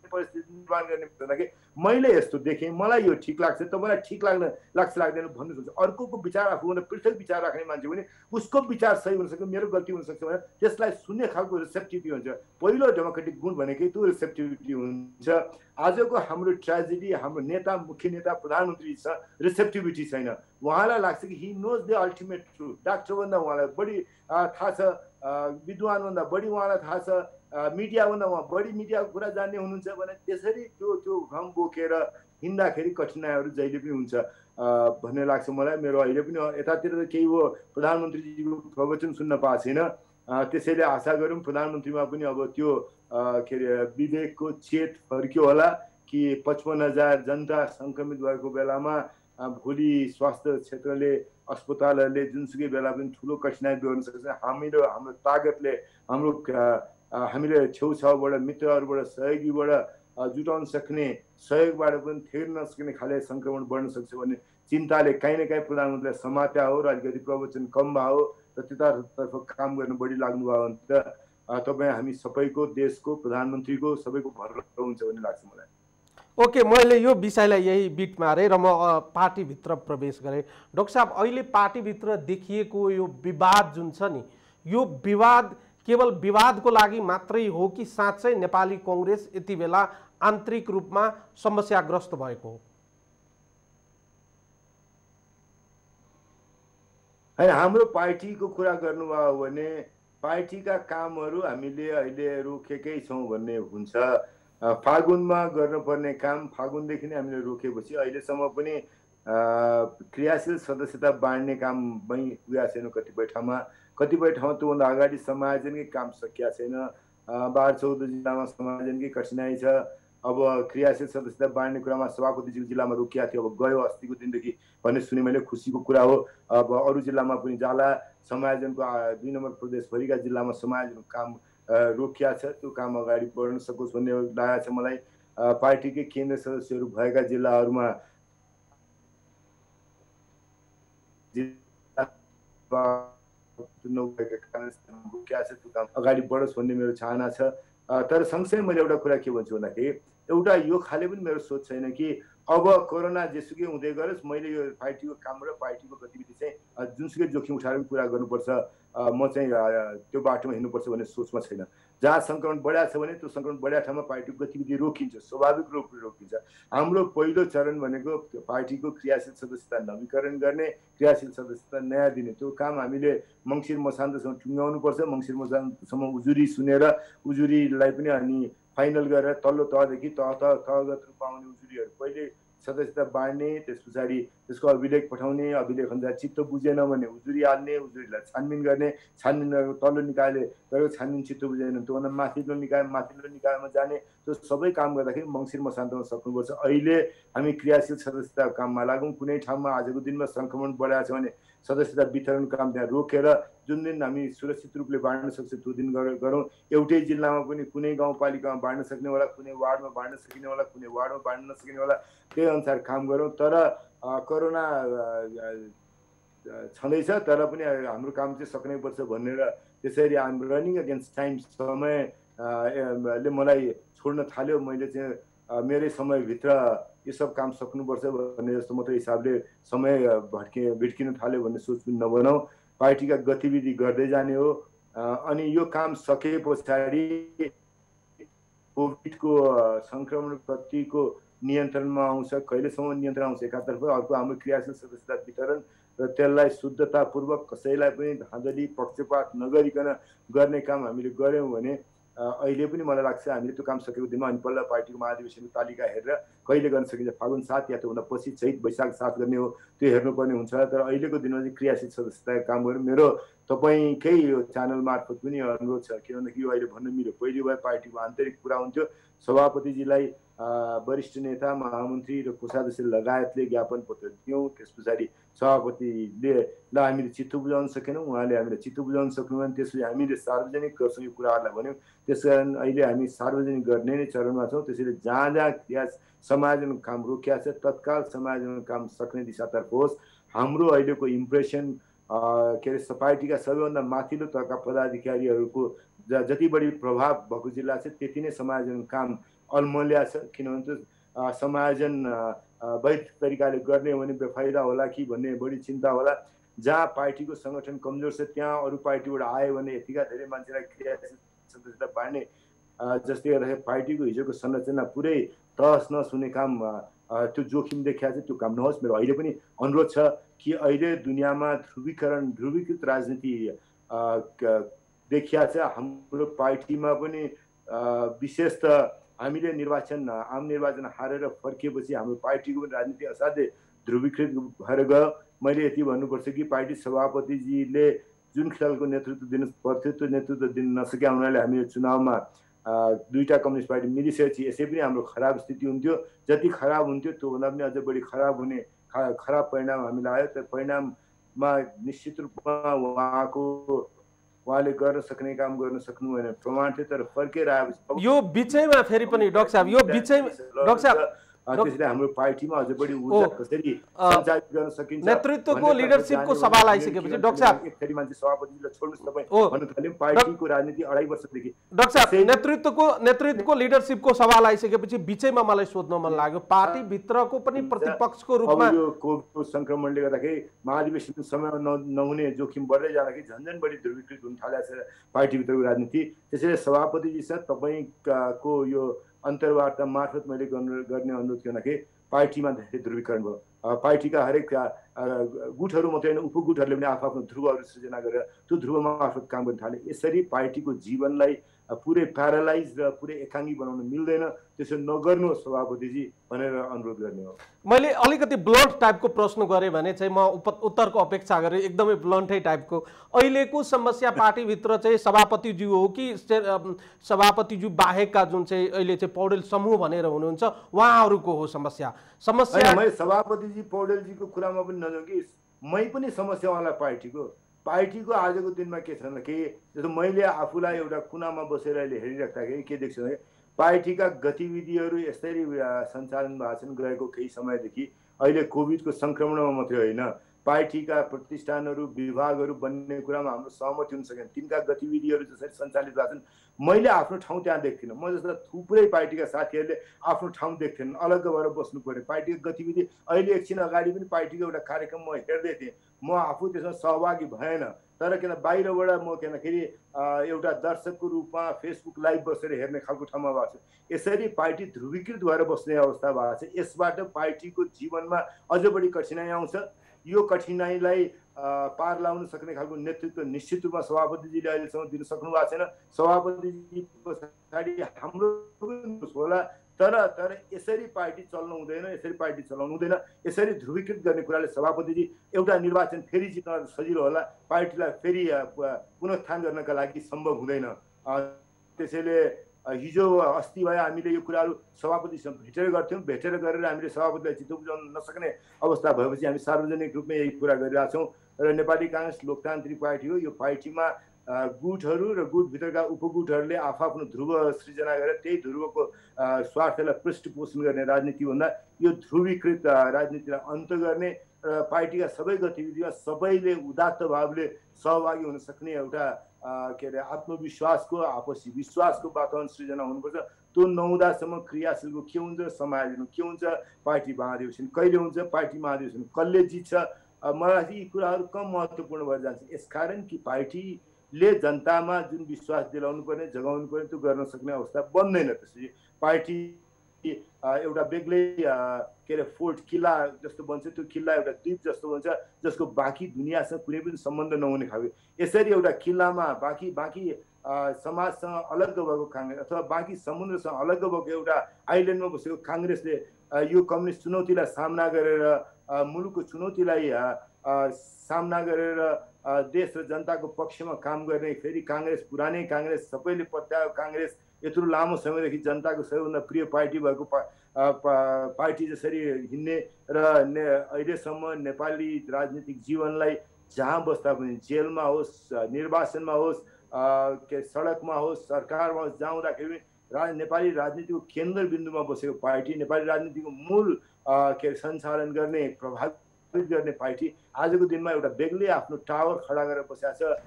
परिस्थिति निर्माण गर्ने भन्दाखेरि मैले यस्तो देखेँ, मलाई यो ठिक लाग्छ, तपाईँलाई ठिक लाग्दैन भन्नु सक्छ। अर्कोको विचार आफूभन्दा पृथक विचार राख्ने मान्छे पनि उसको विचार सही हुनसक्छ, मेरो गल्ती हुनसक्छ भनेर त्यसलाई सुन्ने खालको रिसेप्टिभिटी हुन्छ। पहिलो डेमोक्रेटिक गुण भनेकै त्यो रिसेप्टिभिटी हुन्छ। आजको हाम्रो ट्रेजेडी, हाम्रो नेता, मुख्य नेता प्रधानमन्त्रीसँग रिसेप्टिभिटी छैन। उहाँलाई लाग्छ कि he knows the ultimate truth. डाक्टरभन्दा उहाँलाई बढी थाहा छ, विद्वानभन्दा बढी उहाँलाई थाहा छ, मिडियाभन्दा उहाँ बढी मिडियाको कुरा जान्ने हुनुहुन्छ भने त्यसरी त्यो भ्रम बोकेर हिँड्दाखेरि कठिनाइहरू जहिले पनि हुन्छ भन्ने लाग्छ मलाई। मेरो अहिले पनि यतातिर त केही हो प्रधानमन्त्रीजीको प्रवचन सुन्न पाएको छैन, त्यसैले आशा गरौँ प्रधानमन्त्रीमा पनि अब त्यो के अरे विवेकको चेत फर्क्यो होला कि 55,000 जनता सङ्क्रमित भएको बेलामा भोलि स्वास्थ्य क्षेत्रले, अस्पतालहरूले जुनसुकै बेला पनि ठुलो कठिनाइ बेहोर्न सक्छ। हाम्रो तागतले, हामीले छेउछाउबाट मित्रहरूबाट सहयोगीबाट जुटाउन सक्ने, सहयोगबाट पनि थेर्न नसक्ने खाले सङ्क्रमण बढ्न सक्छ भन्ने चिन्ताले काहीँ न काहीँ प्रधानमन्त्रीलाई समात्या हो र अलिकति प्रवचन कम भयो र त्यतातर्फ काम गर्न बढी लाग्नुभयो भने त तपाईँ हामी सबैको, देशको, प्रधानमन्त्रीको सबैको भर हुन्छ भन्ने लाग्छ मलाई। ओके, मैले यो विषयलाई यही बिट मारेँ र म पार्टीभित्र प्रवेश गरेँ। डाक्टर साहब, अहिले पार्टीभित्र देखिएको यो विवाद जुन छ नि, यो विवाद केवल विवादको लागि मात्रै हो कि साँच्चै नेपाली कांग्रेस यति बेला आन्तरिक रूपमा समस्याग्रस्त भएको हो? हाम्रो पार्टीको कुरा गर्नुभयो भने पार्टीका कामहरू हामीले अहिले रोकेकै छौँ भन्ने हुन्छ। फागुनमा गर्नुपर्ने काम फागुनदेखि नै हामीले रोकेपछि अहिलेसम्म पनि क्रियाशील सदस्यता बाँड्ने काम पुगेको छैन। कतिपय ठाउँमा त्योभन्दा अगाडि समायोजनकै काम सकिएको छैन। 12-14 जिल्लामा समायोजनकै कठिनाइ छ। अब क्रियाशील सदस्यता बाँड्ने कुरामा सभापतिजीको जिल्लामा रोकिएको थियो, अब गयो अस्तिको दिनदेखि भन्ने सुने मैले, खुसीको कुरा हो। अब अरू जिल्लामा पनि जाला, समायोजनको 2 नम्बर प्रदेशभरिका जिल्लामा समायोजनको काम रोकिया छ, त्यो काम अगाडि बढ्न सकोस् भन्ने लागेको छ मलाई। पार्टीकै केन्द्रीय सदस्यहरू भएका जिल्लाहरूमा नेतृत्व नभएका कारण रोकिएको छ, त्यो काम अगाडि बढोस् भन्ने मेरो चाहना छ। तर सँगसँगै मैले एउटा कुरा के भन्छु भन्दाखेरि एउटा यो खाले पनि मेरो सोच छैन कि अब कोरोना जेसुकै हुँदै गरोस् मैले यो पार्टीको काम र पार्टीको गतिविधि चाहिँ जुनसुकै जोखिम उठाएर पुरा गर्नुपर्छ, म चाहिँ त्यो बाटोमा हिँड्नुपर्छ भन्ने सोचमा छैन। जहाँ सङ्क्रमण बढाएको छ भने त्यो सङ्क्रमण बढाएको ठाउँमा पार्टीको गतिविधि रोकिन्छ, स्वाभाविक रूपले रोकिन्छ। हाम्रो पहिलो चरण भनेको पार्टीको क्रियाशील सदस्यता नवीकरण गर्ने, क्रियाशील सदस्यता नयाँ दिने, त्यो काम हामीले मङ्सिर मसान्तसम्म टुङ्ग्याउनुपर्छ। मङ्सिर मसान्तसम्म उजुरी सुनेर उजुरीलाई पनि अनि फाइनल गरेर तल्लो तहदेखि तहगत रूपमा आउने उजुरीहरू पहिले सदस्यता बाँड्ने, त्यस पछाडि त्यसको अभिलेख पठाउने, अभिलेख अनुसार चित्त बुझेन भने उजुरी हाल्ने, उजुरीलाई छानबिन गर्ने, छानबिन गरेको तल्लो निकायले गरेको छानबिन चित्त बुझेन त्योभन्दा माथिल्लो निकायमा जाने, त्यो सबै काम गर्दाखेरि मङ्सिर मसान्तमा सक्नुपर्छ। अहिले हामी क्रियाशील सदस्यता काममा लागौँ। कुनै ठाउँमा आजको दिनमा सङ्क्रमण बढाएको छ भने सदस्यता वितरण काम त्यहाँ रोकेर जुन दिन हामी सुरक्षित रूपले बाँड्न सक्छ त्यो दिन गरौँ। एउटै जिल्लामा पनि कुनै गाउँपालिकामा बाँड्न सक्ने होला, कुनै वार्डमा बाँड्न सकिने होला, कुनै वार्डमा बाँड्न नसकिने होला, त्यही अनुसार काम गरौँ। तर कोरोना छँदैछ तर पनि हाम्रो काम चाहिँ सक्नैपर्छ भनेर त्यसरी आम रनिङ अगेन्स्ट टाइम समयले मलाई छोड्न थाल्यो। मैले चाहिँ मेरै समयभित्र यो सब काम सक्नुपर्छ भन्ने जस्तो मात्रै हिसाबले समय भिड्किन थाल्यो भन्ने सोच पनि नबनाऊ। पार्टीका गतिविधि गर्दै जाने हो। अनि यो काम सके पछाडि कोभिडको सङ्क्रमण कतिको नियन्त्रणमा आउँछ, कहिलेसम्म नियन्त्रण आउँछ एकातर्फ, अर्को हाम्रो क्रियाशील सदस्यता वितरण र त्यसलाई शुद्धतापूर्वक कसैलाई पनि धाँधली पक्षपात नगरिकन गर्ने काम हामीले गऱ्यौँ भने अहिले पनि मलाई लाग्छ हामीले त्यो काम सकेको दिनमा अनि पल्ल पार्टीको महाधिवेशनको तालिका हेरेर कहिले गर्न सकिन्छ, फागुन 7 या त्योभन्दा पछि चैत वैशाख 7 गर्ने हो, त्यो हेर्नुपर्ने हुन्छ। तर अहिलेको दिनमा चाहिँ क्रियाशील सदस्यताको काम गऱ्यौँ। मेरो तपाईँकै यो च्यानल मार्फत पनि अनुरोध छ, किनभने यो अहिले भन्न मिल्यो, पहिलो भए पार्टीको आन्तरिक कुरा हुन्थ्यो, सभापतिजीलाई वरिष्ठ नेता महामन्त्री र कोषाध्यक्ष लगायतले ज्ञापन पत्र दियौँ। त्यस पछाडि सभापतिले ल हामीले चित्त बुझाउन सकेनौँ, उहाँले हामीले चित्त बुझाउन सक्नुभयो भने त्यसपछि हामीले सार्वजनिक गर्छौँ यो कुराहरूलाई भन्यौँ। त्यस कारण अहिले हामी सार्वजनिक गर्ने नै चरणमा छौँ। त्यसैले जहाँ जहाँ क्रिया समायोजन काम रोकिया छ तत्काल समायोजन काम सक्ने दिशातर्फ होस्। हाम्रो अहिलेको इम्प्रेसन के अरे पार्टीका सबैभन्दा माथिल्लो तहका पदाधिकारीहरूको जति बढी प्रभाव भएको जिल्ला छ त्यति नै समायोजन काम अल्मल्या छ। किनभने त्यो समायोजन वैध तरिकाले गर्ने हो भने बेफाइदा होला कि भन्ने बढी चिन्ता होला। जहाँ पार्टीको सङ्गठन कमजोर छ त्यहाँ अरू पार्टीबाट आयो भने यतिका धेरै मान्छेलाई क्रियाशील सदस्यता बाँड्ने, जसले गर्दाखेरि पार्टीको हिजोको संरचना पुरै तहस नहस हुने काम त्यो जोखिम देखिया छ, त्यो काम नहोस्। मेरो अहिले पनि अनुरोध छ कि अहिले दुनियाँमा ध्रुवीकृत राजनीति देखिया छ। हाम्रो पार्टीमा पनि विशेष त हामीले आम निर्वाचन हारेर फर्किएपछि हाम्रो पार्टीको पनि राजनीति असाध्यै ध्रुवीकृत भएर गयो। मैले यति भन्नुपर्छ कि पार्टी सभापतिजीले जुन खालको नेतृत्व दिनु पर्थ्यो त्यो नेतृत्व दिन नसकेका हुनाले हामी चुनावमा दुईटा कम्युनिस्ट पार्टी मिलिसकेपछि यसै पनि हाम्रो खराब स्थिति हुन्थ्यो। जति खराब हुन्थ्यो त्योभन्दा पनि अझै बढी खराब हुने खराब परिणाम हामीलाई आयो। त्यो परिणाममा निश्चित रूपमा उहाँले गर्न सक्ने काम गर्न सक्नु भएन प्रमाण थियो। तर फर्केर आएपछि यो बिचैमा फेरि पनि डाक्टर साहब यो बिचैमा डाक्टर साहब त्यसैले हाम्रो पार्टीमा अझै बढी ऊर्जा कसरी सञ्चालित गर्न सकिन्छ, नेतृत्वको लिडरशिपको सवाल आइसकेपछि डाक्टर साहब फेरि मान्छे सभापतिजीलाई छोड्नुस् तपाईँ भन्न थाल्यौँ। पार्टीको राजनीति 2.5 वर्षदेखि डाक्टर साहब नेतृत्वको लिडरशिपको सवाल आइसकेपछि बिचैमा मलाई सोध्न मन लाग्यो, पार्टीभित्रको पनि प्रतिपक्षको रूपमा यो कोभिड सङ्क्रमणले गर्दाखेरि महाधिवेशन समयमा नहुने जोखिम बढ्दै जाँदाखेरि झन्झन बढी ध्रुवीकृत हुन थालेको छ पार्टीभित्रको राजनीति। त्यसैले सभापतिजीसँग तपाईँको यो अन्तर्वार्ता मार्फत मैले गर्ने अनुरोध के भन्दाखेरि पार्टीमा धेरै ध्रुवीकरण भयो। पार्टीका हरेक गुटहरू मात्रै होइन उपगुटहरूले पनि आफ्नो ध्रुवहरू सृजना गरेर त्यो ध्रुव मार्फत काम गर्न थाले। यसरी पार्टीको जीवनलाई पुरै प्यारालाइज र पुरै एकाङ्गी बनाउन मिल्दैन। त्यसो नगर्नुहोस् सभापतिजी भनेर अनुरोध गर्ने हो। मैले अलिकति ब्लन्ट टाइपको प्रश्न गरेँ भने चाहिँ म उत्तरको अपेक्षा गरेँ, एकदमै ब्लन्टै टाइपको। अहिलेको समस्या पार्टीभित्र चाहिँ सभापतिज्यू हो कि सभापतिज्यू बाहेकका जुन चाहिँ अहिले चाहिँ पौडेल समूह भनेर हुनुहुन्छ उहाँहरूको हो समस्या? मैले सभापतिजी पौडेलजीको कुरामा पनि नजाउँ कि मै पनि समस्या होला पार्टीको आजको दिनमा के छ कि जस्तो मैले आफूलाई एउटा कुनामा बसेर अहिले हेरिराख्दाखेरि के देख्छु भने पार्टीका गतिविधिहरू यसरी सञ्चालन भएको छन् गएको केही समयदेखि। अहिले कोभिडको सङ्क्रमणमा मात्रै होइन पार्टीका प्रतिष्ठानहरू विभागहरू बन्ने कुरामा हाम्रो सहमति हुन सकेन। तिनका गतिविधिहरू जसरी सञ्चालित भएको छन् मैले आफ्नो ठाउँ त्यहाँ देख्थिनँ। म जस्ता थुप्रै पार्टीका साथीहरूले आफ्नो ठाउँ देख्थेनन्, अलग्ग भएर बस्नु पर्यो। पार्टीको गतिविधि अहिले एकछिन अगाडि पनि पार्टीको एउटा कार्यक्रम म हेर्दै थिएँ, म आफू त्यसमा सहभागी भएन, तर किन बाहिरबाट म किनखेरि एउटा दर्शकको रूपमा फेसबुक लाइभ बसेर हेर्ने खालको ठाउँमा भएको छु। यसरी पार्टी ध्रुवीकृत भएर बस्ने अवस्था भएको छ। यसबाट पार्टीको जीवनमा अझ बढी कठिनाइ आउँछ। यो कठिनाइलाई पार लाउन सक्ने खालको नेतृत्व निश्चित रूपमा सभापतिजीले अहिलेसम्म दिन सक्नु भएको छैन। सभापतिजी पछाडि हाम्रो होला, तर यसरी पार्टी चल्नु हुँदैन, यसरी पार्टी चलाउनु हुँदैन। यसरी ध्रुवीकृत गर्ने कुराले सभापतिजी एउटा निर्वाचन फेरि जित्न सजिलो होला, पार्टीलाई फेरि पुनरुत्थान गर्नका लागि सम्भव हुँदैन। त्यसैले हिजो अस्ति भए हामीले यो कुराहरू सभापतिसँग भेटेर गर्थ्यौँ। भेटेर गरेर हामीले सभापतिलाई चित्त बुझाउन नसक्ने अवस्था भएपछि हामी सार्वजनिक रूपमा यही कुरा गरिरहेछौँ। र नेपाली काङ्ग्रेस लोकतान्त्रिक पार्टी हो। यो पार्टीमा गुटहरू र गुटभित्रका उपगुटहरूले आफ्नो ध्रुव सृजना गरेर त्यही ध्रुवको स्वार्थलाई पृष्ठपोषण गर्ने राजनीतिभन्दा यो ध्रुवीकृत राजनीतिलाई अन्त गर्ने र पार्टीका सबै गतिविधिमा सबैले उदात्त भावले सहभागी हुन सक्ने एउटा के अरे आत्मविश्वासको, आपसी विश्वासको वातावरण सृजना हुनुपर्छ। त्यो नहुँदासम्म क्रियाशीलको के हुन्छ, समायोजन के हुन्छ, पार्टी महाधिवेशन कहिले हुन्छ, पार्टी महाधिवेशन कसले जित्छ, मलाई यी कुराहरू कम महत्त्वपूर्ण भएर जान्छ। यसकारण कि पार्टीले जनतामा जुन विश्वास दिलाउनु पर्ने, जगाउनु पर्ने त्यो गर्न सक्ने अवस्था बन्दैन। त्यसपछि पार्टी एउटा बेग्लै के अरे फोर्ट किल्ला जस्तो बन्छ, त्यो किल्ला एउटा द्वीप जस्तो बन्छ जसको बाँकी दुनियाँसँग कुनै पनि सम्बन्ध नहुने खालको। यसरी एउटा किल्लामा बाँकी समाजसँग अलग्ग भएको काङ्ग्रेस अथवा बाँकी समुद्रसँग अलग्ग भएको एउटा आइल्यान्डमा बसेको काङ्ग्रेसले यो कम्युनिस्ट चुनौतीलाई सामना गरेर, मुलुकको चुनौतीलाई सामना गरेर देश र जनताको पक्षमा काम गर्ने फेरि काङ्ग्रेस, पुरानै काङ्ग्रेस, सबैले पत्याएको काङ्ग्रेस, यत्रो लामो समयदेखि जनताको सबैभन्दा प्रिय पार्टी भएको पार्टी जसरी हिँड्ने र अहिलेसम्म नेपाली राजनीतिक जीवनलाई जहाँ बस्दा पनि, जेलमा होस्, निर्वाचनमा होस्, के सडकमा होस्, सरकारमा होस्, जाँदाखेरि नेपाली राजनीतिको केन्द्रबिन्दुमा बसेको पार्टी, नेपाली राजनीतिको मूल के सञ्चालन गर्ने, प्रभावित गर्ने पार्टी आजको दिनमा एउटा बेग्लै आफ्नो टावर खडा गरेर बसेको छ।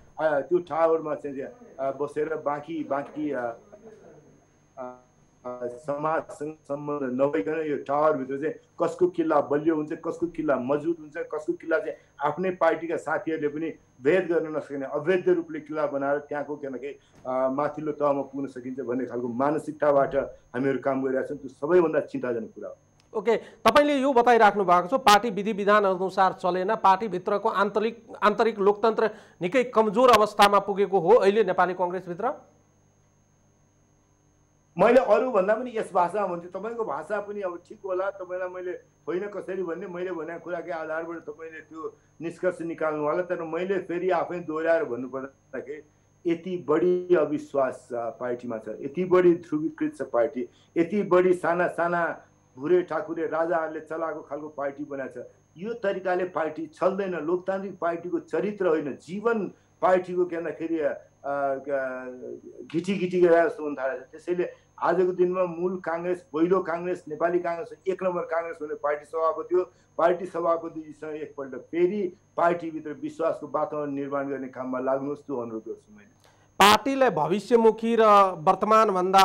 त्यो टावरमा चाहिँ बसेर बाँकी समाजसँग सम्बन्ध नभइकन यो टावरभित्र चाहिँ कसको किल्ला बलियो हुन्छ, कसको किल्ला मजबुत हुन्छ, कसको किल्ला चाहिँ आफ्नै पार्टीका साथीहरूले पनि भेद गर्न नसक्ने अवैध रूपले किल्ला बनाएर त्यहाँको किनकि माथिल्लो तहमा पुग्न सकिन्छ भन्ने खालको मानसिकताबाट हामीहरू काम गरिरहेका छौँ। त्यो सबैभन्दा चिन्ताजनक कुरा हो। ओके, तपाईँले यो बताइराख्नु भएको छ पार्टी विधि विधान अनुसार चलेन, पार्टीभित्रको आन्तरिक लोकतन्त्र निकै कमजोर अवस्थामा पुगेको हो अहिले नेपाली कङ्ग्रेसभित्र। मैले अरूभन्दा पनि यस भाषामा भन्छु, तपाईँको भाषा पनि अब ठिक होला, तपाईँलाई मैले होइन कसरी भन्ने, मैले भनेको कुराकै आधारबाट तपाईँले त्यो निष्कर्ष निकाल्नु होला। तर मैले फेरि आफै दोहोऱ्याएर भन्नुपर्दाखेरि यति बढी अविश्वास पार्टीमा छ, यति बढी ध्रुवीकृत छ पार्टी, यति बढी साना भुरे ठाकुरे राजाहरूले चलाएको खालको पार्टी बनाएको छ। यो तरिकाले पार्टी चल्दैन। लोकतान्त्रिक पार्टीको चरित्र होइन, जीवन पार्टीको के भन्दाखेरि घिटी गएर जस्तो हुन थालेको छ। त्यसैले आजको दिनमा मूल काङ्ग्रेस, पहिलो काङ्ग्रेस, नेपाली काङ्ग्रेस एक नम्बर काङ्ग्रेस हुने पार्टी सभापति हो। पार्टी सभापतिजीसँग एकपल्ट फेरि पार्टीभित्र विश्वासको वातावरण निर्माण गर्ने काममा लाग्नुहोस्, त्यो अनुरोध गर्छु मैले। पार्टीलाई भविष्यमुखी र वर्तमानभन्दा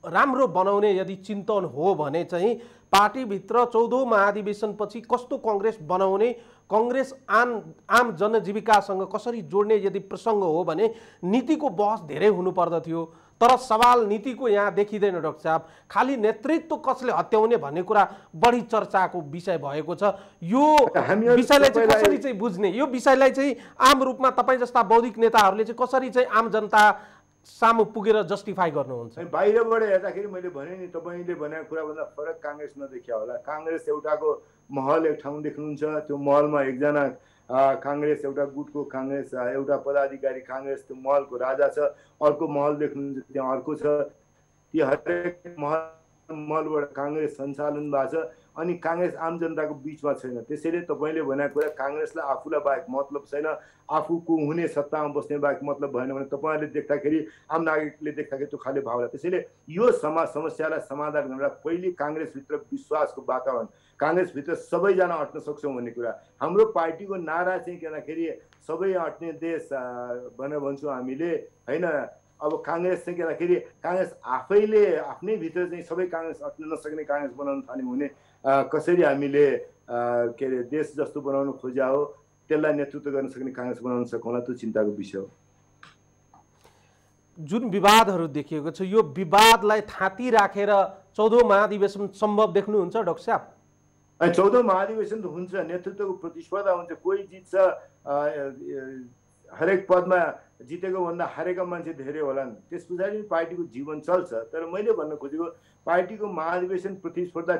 राम्रो बनाउने यदि चिन्तन हो भने चाहिँ पार्टीभित्र 14औं महाधिवेशनपछि कस्तो कङ्ग्रेस बनाउने, कङ्ग्रेस आम जनजीविकासँग कसरी जोड्ने यदि प्रसङ्ग हो भने नीतिको बहस धेरै हुनुपर्दथ्यो। तर सवाल नीतिको यहाँ देखिँदैन डाक्टर साहब, खालि नेतृत्व कसले हत्याउने भन्ने कुरा बढी चर्चाको विषय भएको छ। यो विषयलाई चाहिँ कसरी चाहिँ बुझ्ने, यो विषयलाई चाहिँ आम रूपमा तपाईँ जस्ता बौद्धिक नेताहरूले चाहिँ कसरी चाहिँ आम जनता सामु पुगेर जस्टिफाई गर्नुहुन्छ? बाहिरबाट हेर्दाखेरि मैले भने नि, तपाईँले भनेको कुराभन्दा फरक काङ्ग्रेस नदेखिया होला। काङ्ग्रेस एउटाको महल एक ठाउँ देख्नुहुन्छ, त्यो महलमा एकजना काङ्ग्रेस, एउटा गुटको काङ्ग्रेस, एउटा पदाधिकारी काङ्ग्रेस, त्यो महलको राजा छ। अर्को महल देख्नुहुन्छ, त्यहाँ अर्को छ। ती हरेक महलबाट काङ्ग्रेस सञ्चालन भएको छ। अनि काङ्ग्रेस आम जनताको बिचमा छैन। त्यसैले तपाईँले भनेको कुरा काङ्ग्रेसलाई आफूलाई बाहेक मतलब छैन, आफूको हुने सत्तामा बस्ने बाहेक मतलब भएन भने तपाईँहरूले देख्दाखेरि, आम नागरिकले देख्दाखेरि त्यो खाले भाव होला। त्यसैले यो समस्यालाई समाधान गर्नलाई पहिले काङ्ग्रेसभित्र विश्वासको वातावरण, काङ्ग्रेसभित्र सबैजना अट्न सक्छौँ भन्ने कुरा। हाम्रो पार्टीको नारा चाहिँ के भन्दाखेरि सबै अट्ने देश भनेर भन्छौँ हामीले होइन। अब काङ्ग्रेस चाहिँ के भन्दाखेरि काङ्ग्रेस आफैले आफ्नै भित्र चाहिँ सबै काङ्ग्रेस अट्न नसक्ने काङ्ग्रेस बनाउन थाल्यौँ भने कसरी हामीले के अरे देश जस्तो बनाउन खोज्या हो त्यसलाई नेतृत्व गर्न सक्ने काङ्ग्रेस बनाउन सकौँला, त्यो चिन्ताको विषय हो। जुन विवादहरू देखिएको छ यो विवादलाई थाती राखेर 14औं महाधिवेशन सम्भव देख्नुहुन्छ डाक्टर साहब? 14औं महाधिवेशन त हुन्छ, नेतृत्वको प्रतिस्पर्धा हुन्छ, कोही जित्छ, हरेक पदमा जितेको भन्दा हारेका मान्छे धेरै होलान्, त्यस पछाडि पार्टीको जीवन चल्छ। तर मैले भन्न खोजेको पार्टीको महाधिवेशन प्रतिस्पर्धा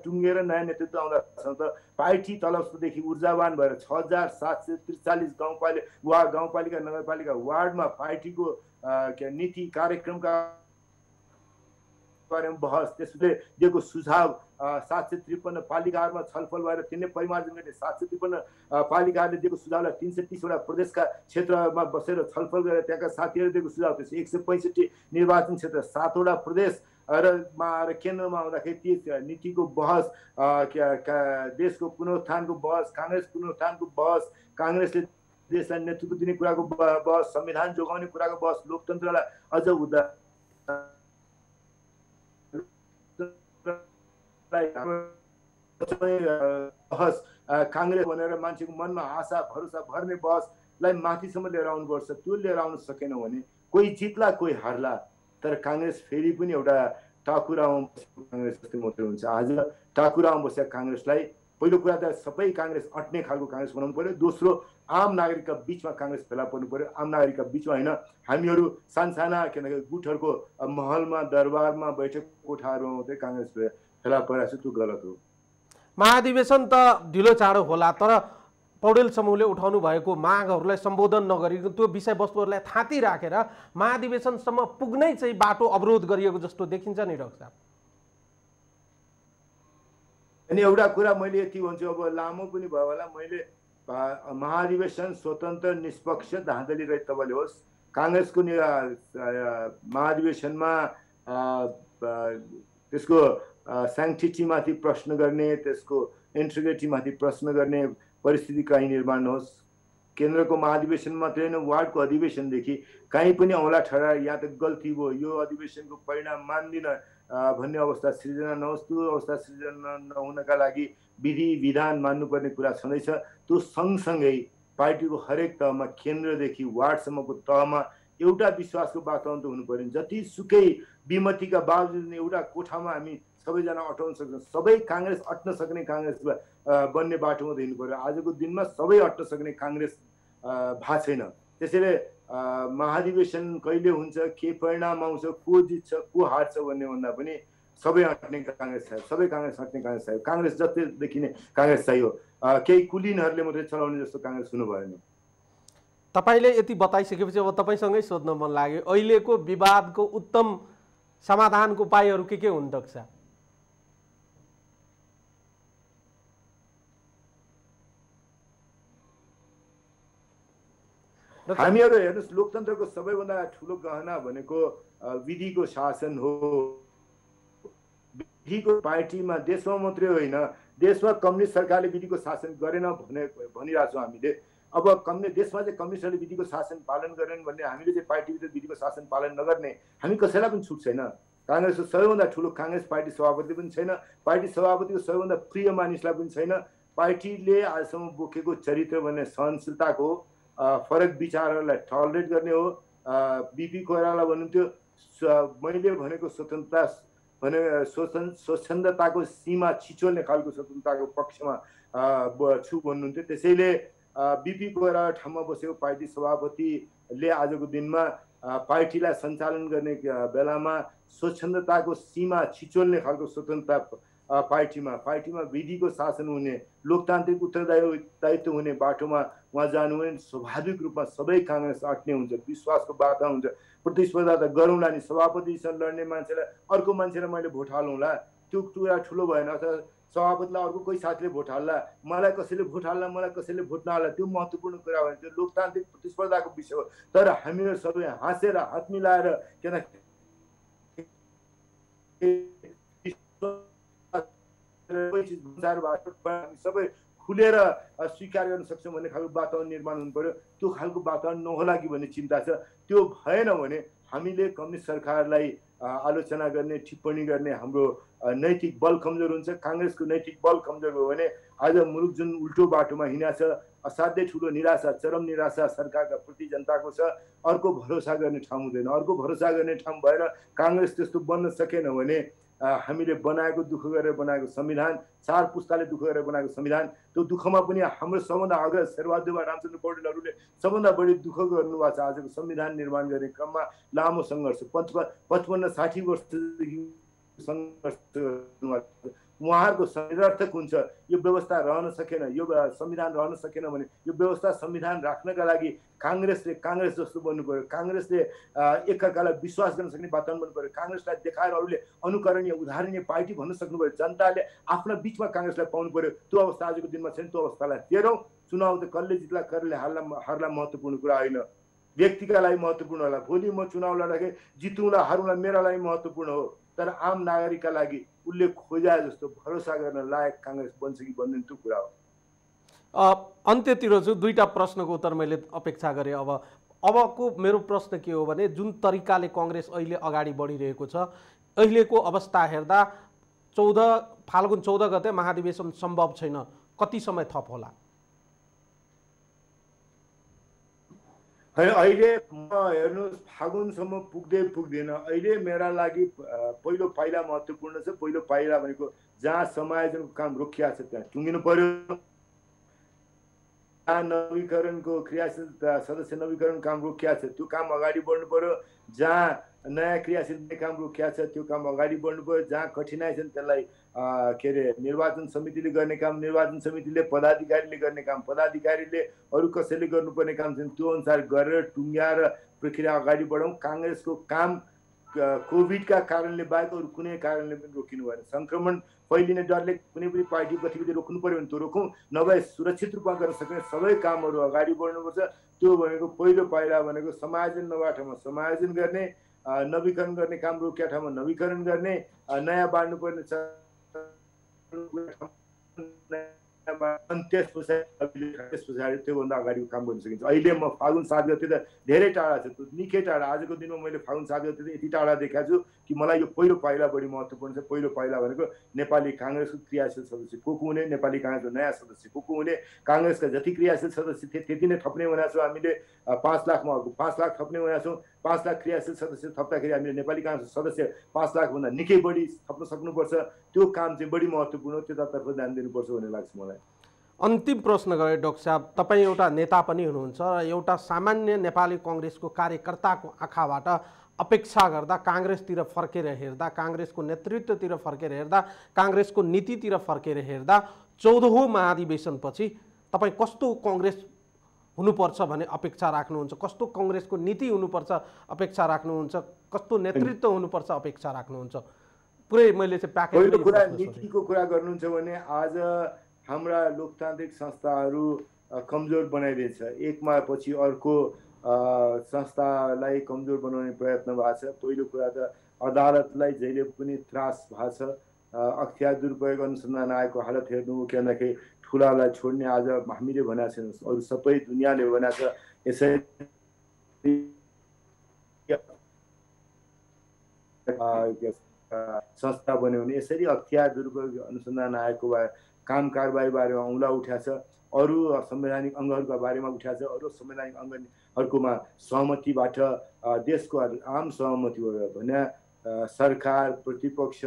टुङ्गेर नयाँ नेतृत्व आउँदासम्म त पार्टी तलबदेखि ऊर्जावान भएर 6743 गाउँपालिका नगरपालिका वार्डमा पार्टीको नीति कार्यक्रमका बारेमा बहस, त्यसले दिएको सुझाव 753 पालिकाहरूमा छलफल भएर तिनले परिमार्जन गर्ने, 753 पालिकाहरूले दिएको सुझावलाई 330 वटा प्रदेशका क्षेत्रमा बसेर छलफल गरेर त्यहाँका साथीहरूले दिएको सुझाव, त्यस 165 निर्वाचन क्षेत्र 7 वटा प्रदेश र केन्द्रमा आउँदाखेरि ती नीतिको बहस, देशको पुनरुत्थानको बहस, काङ्ग्रेस पुनरुत्थानको बहस, काङ्ग्रेसले देशलाई नेतृत्व दिने कुराको बहस, संविधान जोगाउने कुराको बहस, लोकतन्त्रलाई अझ बहस, काङ्ग्रेस भनेर मान्छेको मनमा आशा भरोसा भर्ने बहसलाई माथिसम्म लिएर आउनुपर्छ। त्यो लिएर आउन सकेन भने कोही जित्ला कोही हार्ला, तर काङ्ग्रेस फेरि पनि एउटा टाकुरामा बसेको काङ्ग्रेस जस्तै मात्रै हुन्छ। आज टाकुरामा बसेका काङ्ग्रेसलाई पहिलो कुरा त सबै काङ्ग्रेस अट्ने खालको काङ्ग्रेस बनाउनु पर्यो, दोस्रो आम नागरिकका बिचमा काङ्ग्रेस फेला पर्नु पर्यो। आम नागरिकका बिचमा होइन, हामीहरू सानसाना के भन्दाखेरि गुटहरूको महलमा दरबारमा बैठक कोठाहरूमा मात्रै काङ्ग्रेस फेला परेको छ, त्यो गलत हो। महाधिवेशन त ढिलो चाँडो होला, तर पौडेल समूहले उठाउनु भएको मागहरूलाई सम्बोधन नगरिकन त्यो विषयवस्तुहरूलाई थाती राखेर महाधिवेशनसम्म पुग्नै चाहिँ बाटो अवरोध गरिएको जस्तो देखिन्छ नि डाक्टर साहब। अनि एउटा कुरा मैले यति भन्छु, अब लामो पनि भयो होला, मैले महाधिवेशन स्वतन्त्र निष्पक्ष धाँधली रहित तपाईँले होस्, काङ्ग्रेसको महाधिवेशनमा त्यसको स्याङ्क्टिटीमाथि प्रश्न गर्ने, त्यसको इन्टिग्रिटीमाथि प्रश्न गर्ने परिस्थिति कहीँ निर्माण नहोस्। केन्द्रको महाधिवेशन मात्रै होइन, वार्डको अधिवेशनदेखि कहीँ पनि औँला ठहरा या त गल्ती भयो, यो अधिवेशनको परिणाम मान्दिनँ भन्ने अवस्था सृजना नहोस्। त्यो अवस्था सृजना नहुनका लागि विधि विधान मान्नुपर्ने कुरा छँदैछ। त्यो सँगसँगै पार्टीको हरेक तहमा, केन्द्रदेखि वार्डसम्मको तहमा एउटा विश्वासको वातावरण त हुनु पर्यो। जतिसुकै विमतिका बावजुद एउटा कोठामा हामी सबैजना अटाउन सक्छौँ, सबै काङ्ग्रेस अट्न सक्ने काङ्ग्रेस बन्ने बाटोमा हिँड्नु पर्यो। आजको दिनमा सबै अट्न सक्ने काङ्ग्रेस भएको छैन। त्यसैले महाधिवेशन कहिले हुन्छ, के परिणाम आउँछ, को जित्छ को हार्छ भन्ने भन्दा पनि सबै अट्ने काङ्ग्रेस चाहियो, सबै काङ्ग्रेस अट्ने काङ्ग्रेस चाहियो। काङ्ग्रेस जति देखिने काङ्ग्रेस चाहियो, केही कुलीनहरूले मात्रै चलाउने जस्तो काङ्ग्रेस हुनु भएन। तपाईँले यति बताइसकेपछि अब तपाईँसँगै सोध्न मन लाग्यो, अहिलेको विवादको उत्तम समाधानको उपायहरू के हुन् डाक्टर साहब? हामीहरू हेर्नुहोस्, लोकतन्त्रको सबैभन्दा ठुलो गहना भनेको विधिको शासन हो। विधिको पार्टीमा देशमा मात्रै होइन, देशमा कम्युनिस्ट सरकारले विधिको शासन गरेन भनिरहेको छौँ हामीले। अब देशमा चाहिँ कम्युनिस्टहरूले विधिको शासन पालन गरेनन् भन्ने, हामीले चाहिँ पार्टीभित्र विधिको शासन पालन नगर्ने हामी कसैलाई पनि छुट छैन। काङ्ग्रेसको सबैभन्दा ठुलो काङ्ग्रेस पार्टी सभापति पनि छैन, पार्टी सभापतिको सबैभन्दा प्रिय मानिसलाई पनि छैन। पार्टीले आजसम्म बोकेको चरित्र भन्ने सहनशीलताको, फरक विचारहरूलाई टलरेट गर्ने हो। बिपी कोइराला भन्नुहुन्थ्यो, मैले भनेको स्वतन्त्रता भने स्वच्छन्दताको सीमा छिचोल्ने खालको स्वतन्त्रताको पक्षमा छु भन्नुहुन्थ्यो। त्यसैले बिपी कोइराला ठाउँमा बसेको पार्टी सभापतिले आजको दिनमा पार्टीलाई सञ्चालन गर्ने बेलामा स्वच्छन्दताको सीमा छिचोल्ने खालको स्वतन्त्रता पार्टीमा विधिको शासन हुने, लोकतान्त्रिक उत्तरदायित्व हुने बाटोमा उहाँ जानु भने स्वाभाविक रूपमा सबै काङ्ग्रेस अट्ने हुन्छ, विश्वासको वातावरण हुन्छ। प्रतिस्पर्धा त गरौँला नि, सभापतिसँग लड्ने मान्छेलाई अर्को मान्छेलाई मैले भोट हालौँला, त्यो कुरा ठुलो भएन। अथवा सभापतिलाई अर्को कोही साथीले भोट हाल्ला, मलाई कसैले भोट हाल्ला, मलाई कसैले भोट नहाल्ला, त्यो महत्त्वपूर्ण कुरा हो। त्यो लोकतान्त्रिक प्रतिस्पर्धाको विषय हो। तर हामीहरू सबै हाँसेर हात मिलाएर सबै खुलेर स्वीकार गर्न सक्छौँ भन्ने खालको वातावरण निर्माण हुनु पर्यो। त्यो खालको वातावरण नहोला कि भन्ने चिन्ता छ। त्यो भएन भने हामीले कम्युनिस्ट सरकारलाई आलोचना गर्ने, टिप्पणी गर्ने हाम्रो नैतिक बल कमजोर हुन्छ। काङ्ग्रेसको नैतिक बल कमजोर भयो भने आज मुलुक जुन उल्टो बाटोमा हिँडेको छ, असाध्यै ठुलो निराशा, चरम निराशा सरकारका प्रति जनताको छ। अर्को भरोसा गर्ने ठाउँ हुँदैन। अर्को भरोसा गर्ने ठाउँ भएर काङ्ग्रेस त्यस्तो बन्न सकेन भने हामीले बनाएको, दुःख गरेर बनाएको संविधान, 4 पुस्ताले दुःख गरेर बनाएको संविधान, त्यो दुःखमा पनि हाम्रो सबभन्दा अग्र शेरबहादुर रामचन्द्र पौडेलहरूले सबभन्दा बढी दुःख गर्नुभएको छ। आजको संविधान निर्माण गर्ने क्रममा लामो सङ्घर्ष, 55-60 वर्षदेखि सङ्घर्ष गर्नुभएको छ। उहाँहरूको निरर्थक हुन्छ। यो व्यवस्था रहन सकेन, यो संविधान रहन सकेन भने यो व्यवस्था, संविधान राख्नका लागि काङ्ग्रेसले काङ्ग्रेस जस्तो बन्नु पर्यो। काङ्ग्रेसले एकअर्कालाई विश्वास गर्न सक्ने वातावरण बन्नु पर्यो। काङ्ग्रेसलाई देखाएर अरूले अनुकरणीय, उदाहरणीय पार्टी भन्न सक्नु पर्यो। जनताले आफ्ना बिचमा काङ्ग्रेसलाई पाउनु पर्यो। त्यो अवस्था आजको दिनमा छैन। त्यो अवस्थालाई तेह्रौँ चुनाव त कसले जित्ला कसले हार्ला महत्त्वपूर्ण कुरा होइन, व्यक्तिका लागि महत्त्वपूर्ण होला। भोलि म चुनाव लड्दाखेरि जितौँला हारौँला मेरा लागि महत्त्वपूर्ण हो। तर आम नागरिकका लागि उसले खोजाए जस्तो भरोसा गर्न लायक काङ्ग्रेस बन्छ कि बन्दैन त्यो कुरा हो। अन्त्यतिर चाहिँ दुईटा प्रश्नको उत्तर मैले अपेक्षा गरेँ। अबको मेरो प्रश्न के हो भने जुन तरिकाले काङ्ग्रेस अहिले अगाडि बढिरहेको छ, अहिलेको अवस्था हेर्दा फाल्गुन 14 गते महाधिवेशन सम्भव छैन। कति समय थप होला? अहिले म हेर्नुहोस् फागुनसम्म पुग्दैन। अहिले मेरा लागि पहिलो पाइला महत्त्वपूर्ण छ। पहिलो पाइला भनेको जहाँ समायोजनको काम रोकिया छ त्यहाँ टुङ्गिनु पर्यो। नवीकरणको क्रियाशील सदस्य नवीकरण काम रोकिया छ, त्यो काम अगाडि बढ्नु पर्यो। जहाँ नयाँ क्रियाशील काम रोकिया छ त्यो काम अगाडि बढ्नु पर्यो। जहाँ कठिनाइ छन् त्यसलाई के अरे निर्वाचन समितिले गर्ने काम निर्वाचन समितिले, पदाधिकारीले गर्ने काम पदाधिकारीले, अरू कसैले गर्नुपर्ने काम छन् त्यो अनुसार गरेर टुङ्ग्याएर प्रक्रिया अगाडि बढाउँ। काङ्ग्रेसको काम कोभिडका कारणले बाहेक अरू कुनै कारणले पनि रोकिनु भएन। सङ्क्रमण फैलिने डरले कुनै पनि पार्टी गतिविधि रोक्नु पर्यो भने त्यो रोकौँ, नभए सुरक्षित रूपमा गर्न सक्ने सबै कामहरू अगाडि बढ्नुपर्छ। त्यो भनेको पहिलो पाइला भनेको समायोजन नभएको ठाउँमा समायोजन गर्ने, नवीकरण गर्ने काम रोकिया ठाउँमा नवीकरण गर्ने, नयाँ बाँड्नुपर्ने छ त्यस पछाडि त्योभन्दा अगाडिको काम गर्न सकिन्छ। अहिले म फागुन 7 गते त धेरै टाढा छ, त्यो निकै टाढा। आजको दिनमा मैले फागुन 7 गते त यति टाढा देखाएको छु कि मलाई यो पहिलो पाइला बढी महत्त्वपूर्ण छ। पहिलो पाइला भनेको नेपाली काङ्ग्रेसको क्रियाशील सदस्य को हुने, नेपाली काङ्ग्रेसको नयाँ सदस्य को हुने, काङ्ग्रेसका जति क्रियाशील सदस्य थिए त्यति नै थप्ने भनेको छौँ हामीले। 5 लाखमा अर्को 5 लाख थप्ने भनेको छौँ। 5 लाख क्रियाशील सदस्य थप्दाखेरि हामीले नेपाली काङ्ग्रेसको सदस्य 5 लाखभन्दा निकै बढी थप्न सक्नुपर्छ। त्यो काम चाहिँ बढी महत्त्वपूर्ण हो, त्यतातर्फ ध्यान दिनुपर्छ भन्ने लाग्छ मलाई। अन्तिम प्रश्न गरे डाक्टर साहब, तपाईँ एउटा नेता पनि हुनुहुन्छ र एउटा सामान्य नेपाली काङ्ग्रेसको कार्यकर्ताको आँखाबाट अपेक्षा गर्दा, काङ्ग्रेसतिर फर्केर हेर्दा, काङ्ग्रेसको नेतृत्वतिर फर्केर हेर्दा, काङ्ग्रेसको नीतितिर फर्केर हेर्दा 14औं महाधिवेशनपछि तपाईँ कस्तो काङ्ग्रेस हुनुपर्छ भन्ने अपेक्षा राख्नुहुन्छ? कस्तो काङ्ग्रेसको नीति हुनुपर्छ अपेक्षा राख्नुहुन्छ? कस्तो नेतृत्व हुनुपर्छ अपेक्षा राख्नुहुन्छ? पुरै मैले चाहिँ प्याकेज पहिलो कुरा नीतिको कुरा गर्नुहुन्छ भने आज हाम्रा लोकतान्त्रिक संस्थाहरू कमजोर बनाइदिएछ। एकमा पछि अर्को संस्थालाई कमजोर बनाउने प्रयत्न भएको छ। पहिलो कुरा त अदालतलाई जहिले पनि त्रास भएको छ। अख्तियार दुरुपयोग अनुसन्धान आएको हालत हेर्नु हो कि भन्दाखेरि ठुलालाई छोड्ने आज हामीले भनेको छैन, अरू सबै दुनियाँले भनेको छ। यसरी संस्था बन्यो भने यसरी अख्तियार दुरुपयोग अनुसन्धान आएको भए काम कारबाही बारेमा औँला उठाएको छ, अरू संवैधानिक अङ्गहरूका बारेमा उठाएको छ। अरू संवैधानिक अङ्गहरूकोमा सहमतिबाट देशको आम सहमति हो भने सरकार, प्रतिपक्ष,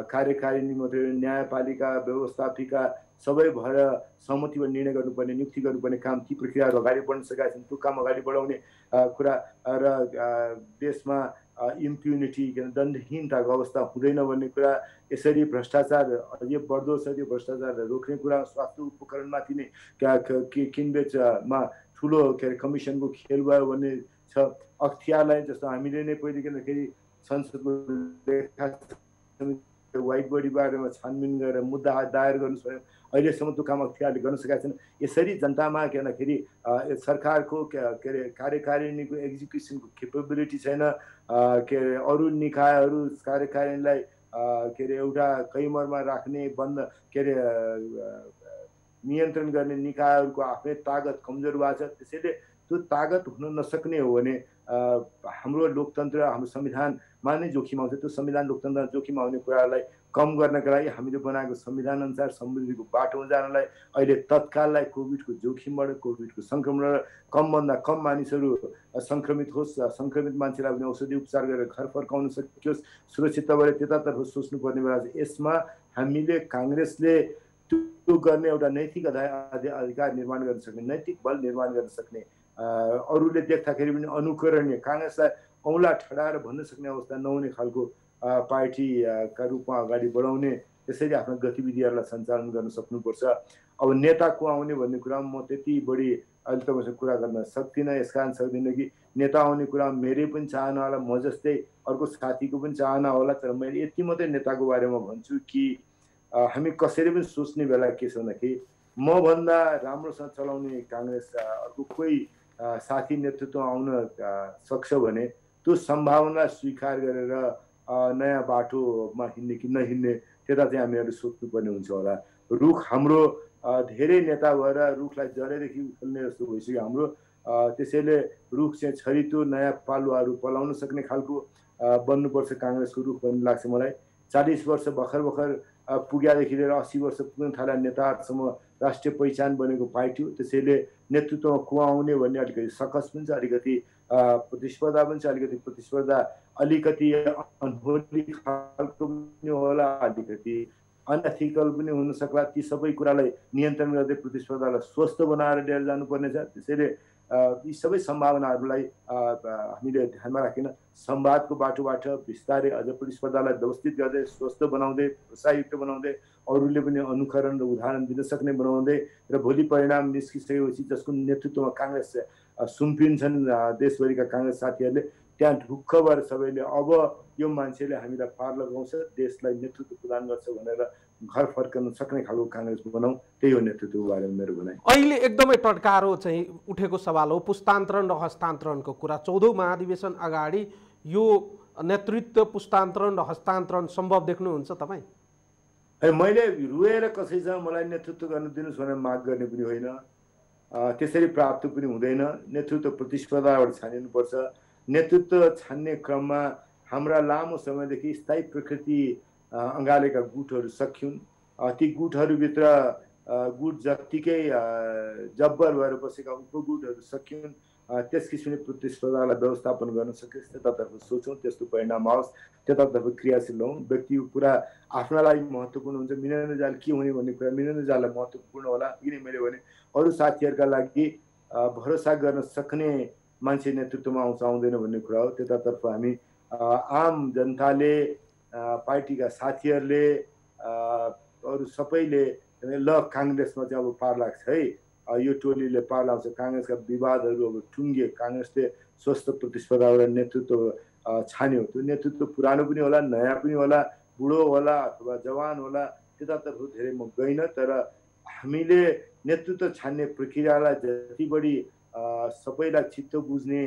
कार्यकारिणी मात्रै न्यायपालिका, व्यवस्थापिका सबै भएर सहमतिबाट निर्णय गर्नुपर्ने, नियुक्ति गर्नुपर्ने काम, ती प्रक्रियाहरू अगाडि बढ्न सकेका छन्। त्यो काम अगाडि बढाउने कुरा र देशमा इम्प्युनिटी, दण्डहीनताको अवस्था हुँदैन भन्ने कुरा, यसरी भ्रष्टाचार अझै बढ्दो छ, त्यो भ्रष्टाचार रोक्ने कुरा, स्वास्थ्य उपकरणमाथि नै किनबेचमा ठुलो के अरे कमिसनको खेल भयो भन्ने छ। अख्तियारलाई जस्तो हामीले नै पहिले के भन्दाखेरि संसदको व्हाइट बडी बारेमा छानबिन गरेर मुद्दा दायर गर्नु पर्यो। अहिलेसम्म त्यो काम अख्तियारले गर्न सकेका छैन। यसरी जनतामा के भन्दाखेरि सरकारको के अरे कार्यकारिणीको एक्जिक्युसनको केपेबिलिटी छैन। के अरे अरू निकायहरू कार्यकारिणीलाई के अरे एउटा कैमरमा राख्ने बन्द के अरे नियन्त्रण गर्ने निकायहरूको आफ्नै तागत कमजोर भएको छ। त्यसैले त्यो तागत हुन नसक्ने हो भने हाम्रो लोकतन्त्र हाम्रो संविधानमा नै जोखिम आउँछ। त्यो संविधान लोकतन्त्रमा जोखिम आउने कुरालाई कम गर्नका लागि हामीले बनाएको संविधान अनुसार समृद्धिको बाटोमा जानलाई अहिले तत्काललाई कोभिडको जोखिमबाट कोभिडको सङ्क्रमणबाट कमभन्दा कम मानिसहरू सङ्क्रमित होस्, सङ्क्रमित मान्छेलाई पनि औषधि उपचार गरेर घर फर्काउन सकियोस्, सुरक्षितताबाट त्यतातर्फ सोच्नुपर्ने बेला छ। यसमा हामीले काङ्ग्रेसले त्यो गर्ने एउटा नैतिक अधिकार निर्माण गर्न सक्ने, नैतिक बल निर्माण गर्न सक्ने, अरूले देख्दाखेरि पनि अनुकरणीय, काङ्ग्रेसलाई औँला ठडाएर भन्न सक्ने अवस्था नहुने खालको पार्टीका रूपमा अगाडि बढाउने, त्यसरी आफ्ना गतिविधिहरूलाई सञ्चालन गर्न सक्नुपर्छ। अब नेता को आउने भन्ने कुरामा म त्यति बढी अहिले तपाईँसँग कुरा गर्न सक्दिनँ। यस कारण सक्दिनँ कि नेता आउने कुरामा मेरै पनि चाहना होला, म जस्तै अर्को साथीको पनि चाहना होला। तर मैले यति मात्रै नेताको बारेमा भन्छु कि हामी कसैले पनि सोच्ने बेला के छ भन्दाखेरि मभन्दा राम्रोसँग चलाउने काङ्ग्रेस अर्को कोही साथी नेतृत्व आउन सक्छ भने त्यो सम्भावना स्वीकार गरेर नयाँ बाटोमा हिँड्ने कि नहिँड्ने त्यता चाहिँ हामीहरू सोच्नुपर्ने हुन्छ होला। रुख हाम्रो धेरै नेता भएर रुखलाई जरेदेखि उखेल्ने जस्तो भइसक्यो हाम्रो। त्यसैले रुख चाहिँ छरितो नयाँ पालुवाहरू पलाउन सक्ने खालको बन्नुपर्छ काङ्ग्रेसको रुख भन्ने लाग्छ मलाई। 40 वर्ष भर्खर पुग्यादेखि लिएर 80 वर्ष पुग्न थाले नेताहरूसम्म राष्ट्रिय पहिचान बनेको पार्टी हो। त्यसैले नेतृत्वमा को आउने भन्ने अलिकति सकस पनि छ, अलिकति प्रतिस्पर्धा पनि छ, अलिकति प्रतिस्पर्धा अलिकति अनहोली खालको पनि होला, अलिकति अनएथिकल पनि हुन सक्ला। ती सबै कुरालाई नियन्त्रण गर्दै प्रतिस्पर्धालाई स्वस्थ बनाएर लिएर जानुपर्ने छ। त्यसैले यी सबै सम्भावनाहरूलाई हामीले ध्यानमा राखेर संवादको बाटोबाट बिस्तारै अझ प्रतिस्पर्धालाई व्यवस्थित गर्दै स्वस्थ बनाउँदै प्रोत्साहयुक्त बनाउँदै अरूले पनि अनुकरण र उदाहरण दिन सक्ने बनाउँदै र भोलि परिणाम निस्किसकेपछि जसको नेतृत्वमा काङ्ग्रेस सुम्पिन्छन् देशभरिका काङ्ग्रेस साथीहरूले, त्यहाँ ढुक्क भएर सबैले अब यो मान्छेले हामीलाई पार लगाउँछ, देशलाई नेतृत्व प्रदान गर्छ भनेर घर फर्कन सक्ने खालको काङ्ग्रेस बनाऊ। त्यही हो नेतृत्वको बारेमा मेरो भनाइ। अहिले एकदमै टड्कारो चाहिँ उठेको सवाल हो पुस्तान्तरण र हस्तान्तरणको कुरा। 14औं महाधिवेशन अगाडि यो नेतृत्व पुस्तान्तरण र हस्तान्तरण सम्भव देख्नुहुन्छ तपाईँ? मैले रुएर कसैसँग मलाई नेतृत्व गर्न दिनुहोस् भनेर माग गर्ने पनि होइन, त्यसरी प्राप्त पनि हुँदैन। नेतृत्व प्रतिस्पर्धाबाट छानिनुपर्छ। नेतृत्व छान्ने क्रममा हाम्रा लामो समयदेखि स्थायी प्रकृति अँगालेका गुटहरू सकियुन्। ती गुटहरूभित्र गुट जत्तिकै जब्बर भएर बसेका उपगुटहरू सकियुन्। त्यस किसिमले प्रतिस्पर्धालाई व्यवस्थापन गर्न सकियोस्, त्यतातर्फ सोचौँ, त्यस्तो परिणाम आओस्, त्यतातर्फ क्रियाशील हौँ। व्यक्तिको कुरा आफ्ना लागि महत्त्वपूर्ण हुन्छ, मिलन जाल के हुने भन्ने कुरा मिलन जाललाई महत्त्वपूर्ण होला। किन मैले भने अरू साथीहरूका लागि भरोसा गर्न सक्ने मान्छे नेतृत्वमा आउँछ आउँदैन भन्ने कुरा हो। त्यतातर्फ हामी आम जनताले, पार्टीका साथीहरूले, अरू सबैले ल काङ्ग्रेसमा चाहिँ अब पार लाग्छ है, यो टोलीले पार लाग्छ, काङ्ग्रेसका विवादहरू अब टुङ्गे, काङ्ग्रेसले स्वस्थ प्रतिस्पर्धाबाट नेतृत्व छान्यो। त्यो नेतृत्व पुरानो पनि होला, नयाँ पनि होला, बुढो होला अथवा जवान होला, त्यतातर्फ धेरै म गइनँ। तर हामीले नेतृत्व छान्ने प्रक्रियालाई जति बढी सबैलाई चित्त बुझ्ने,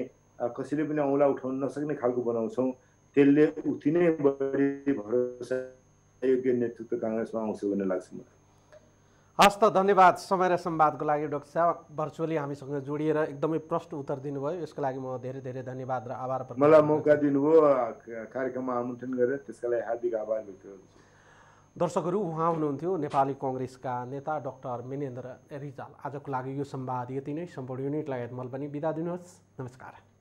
कसैले पनि औँला उठाउन नसक्ने खालको बनाउँछौँ, त्यसले उति नै बढी भरोसा योग्य नेतृत्व काङ्ग्रेसमा आउँछ भन्ने लाग्छ मलाई। हस् त, धन्यवाद समय र संवादको लागि डाक्टर साहब। भर्चुअली हामीसँग जोडिएर एकदमै प्रश्न उत्तर दिनुभयो, यसको लागि म धेरै धेरै धन्यवाद र आभार प्रकट गर्छु। मलाई मौका दिनुभयो, कार्यक्रममा आमन्त्रण गरेर त्यसका लागि हार्दिक आभार व्यक्त गर्छु। दर्शकहरू, उहाँ हुनुहुन्थ्यो नेपाली कङ्ग्रेसका नेता डाक्टर मिनेन्द्र रिजाल। आजको लागि यो संवाद यति नै। सम्पूर्ण युनिट लगायत मैले पनि बिदा दिनुहोस्। नमस्कार।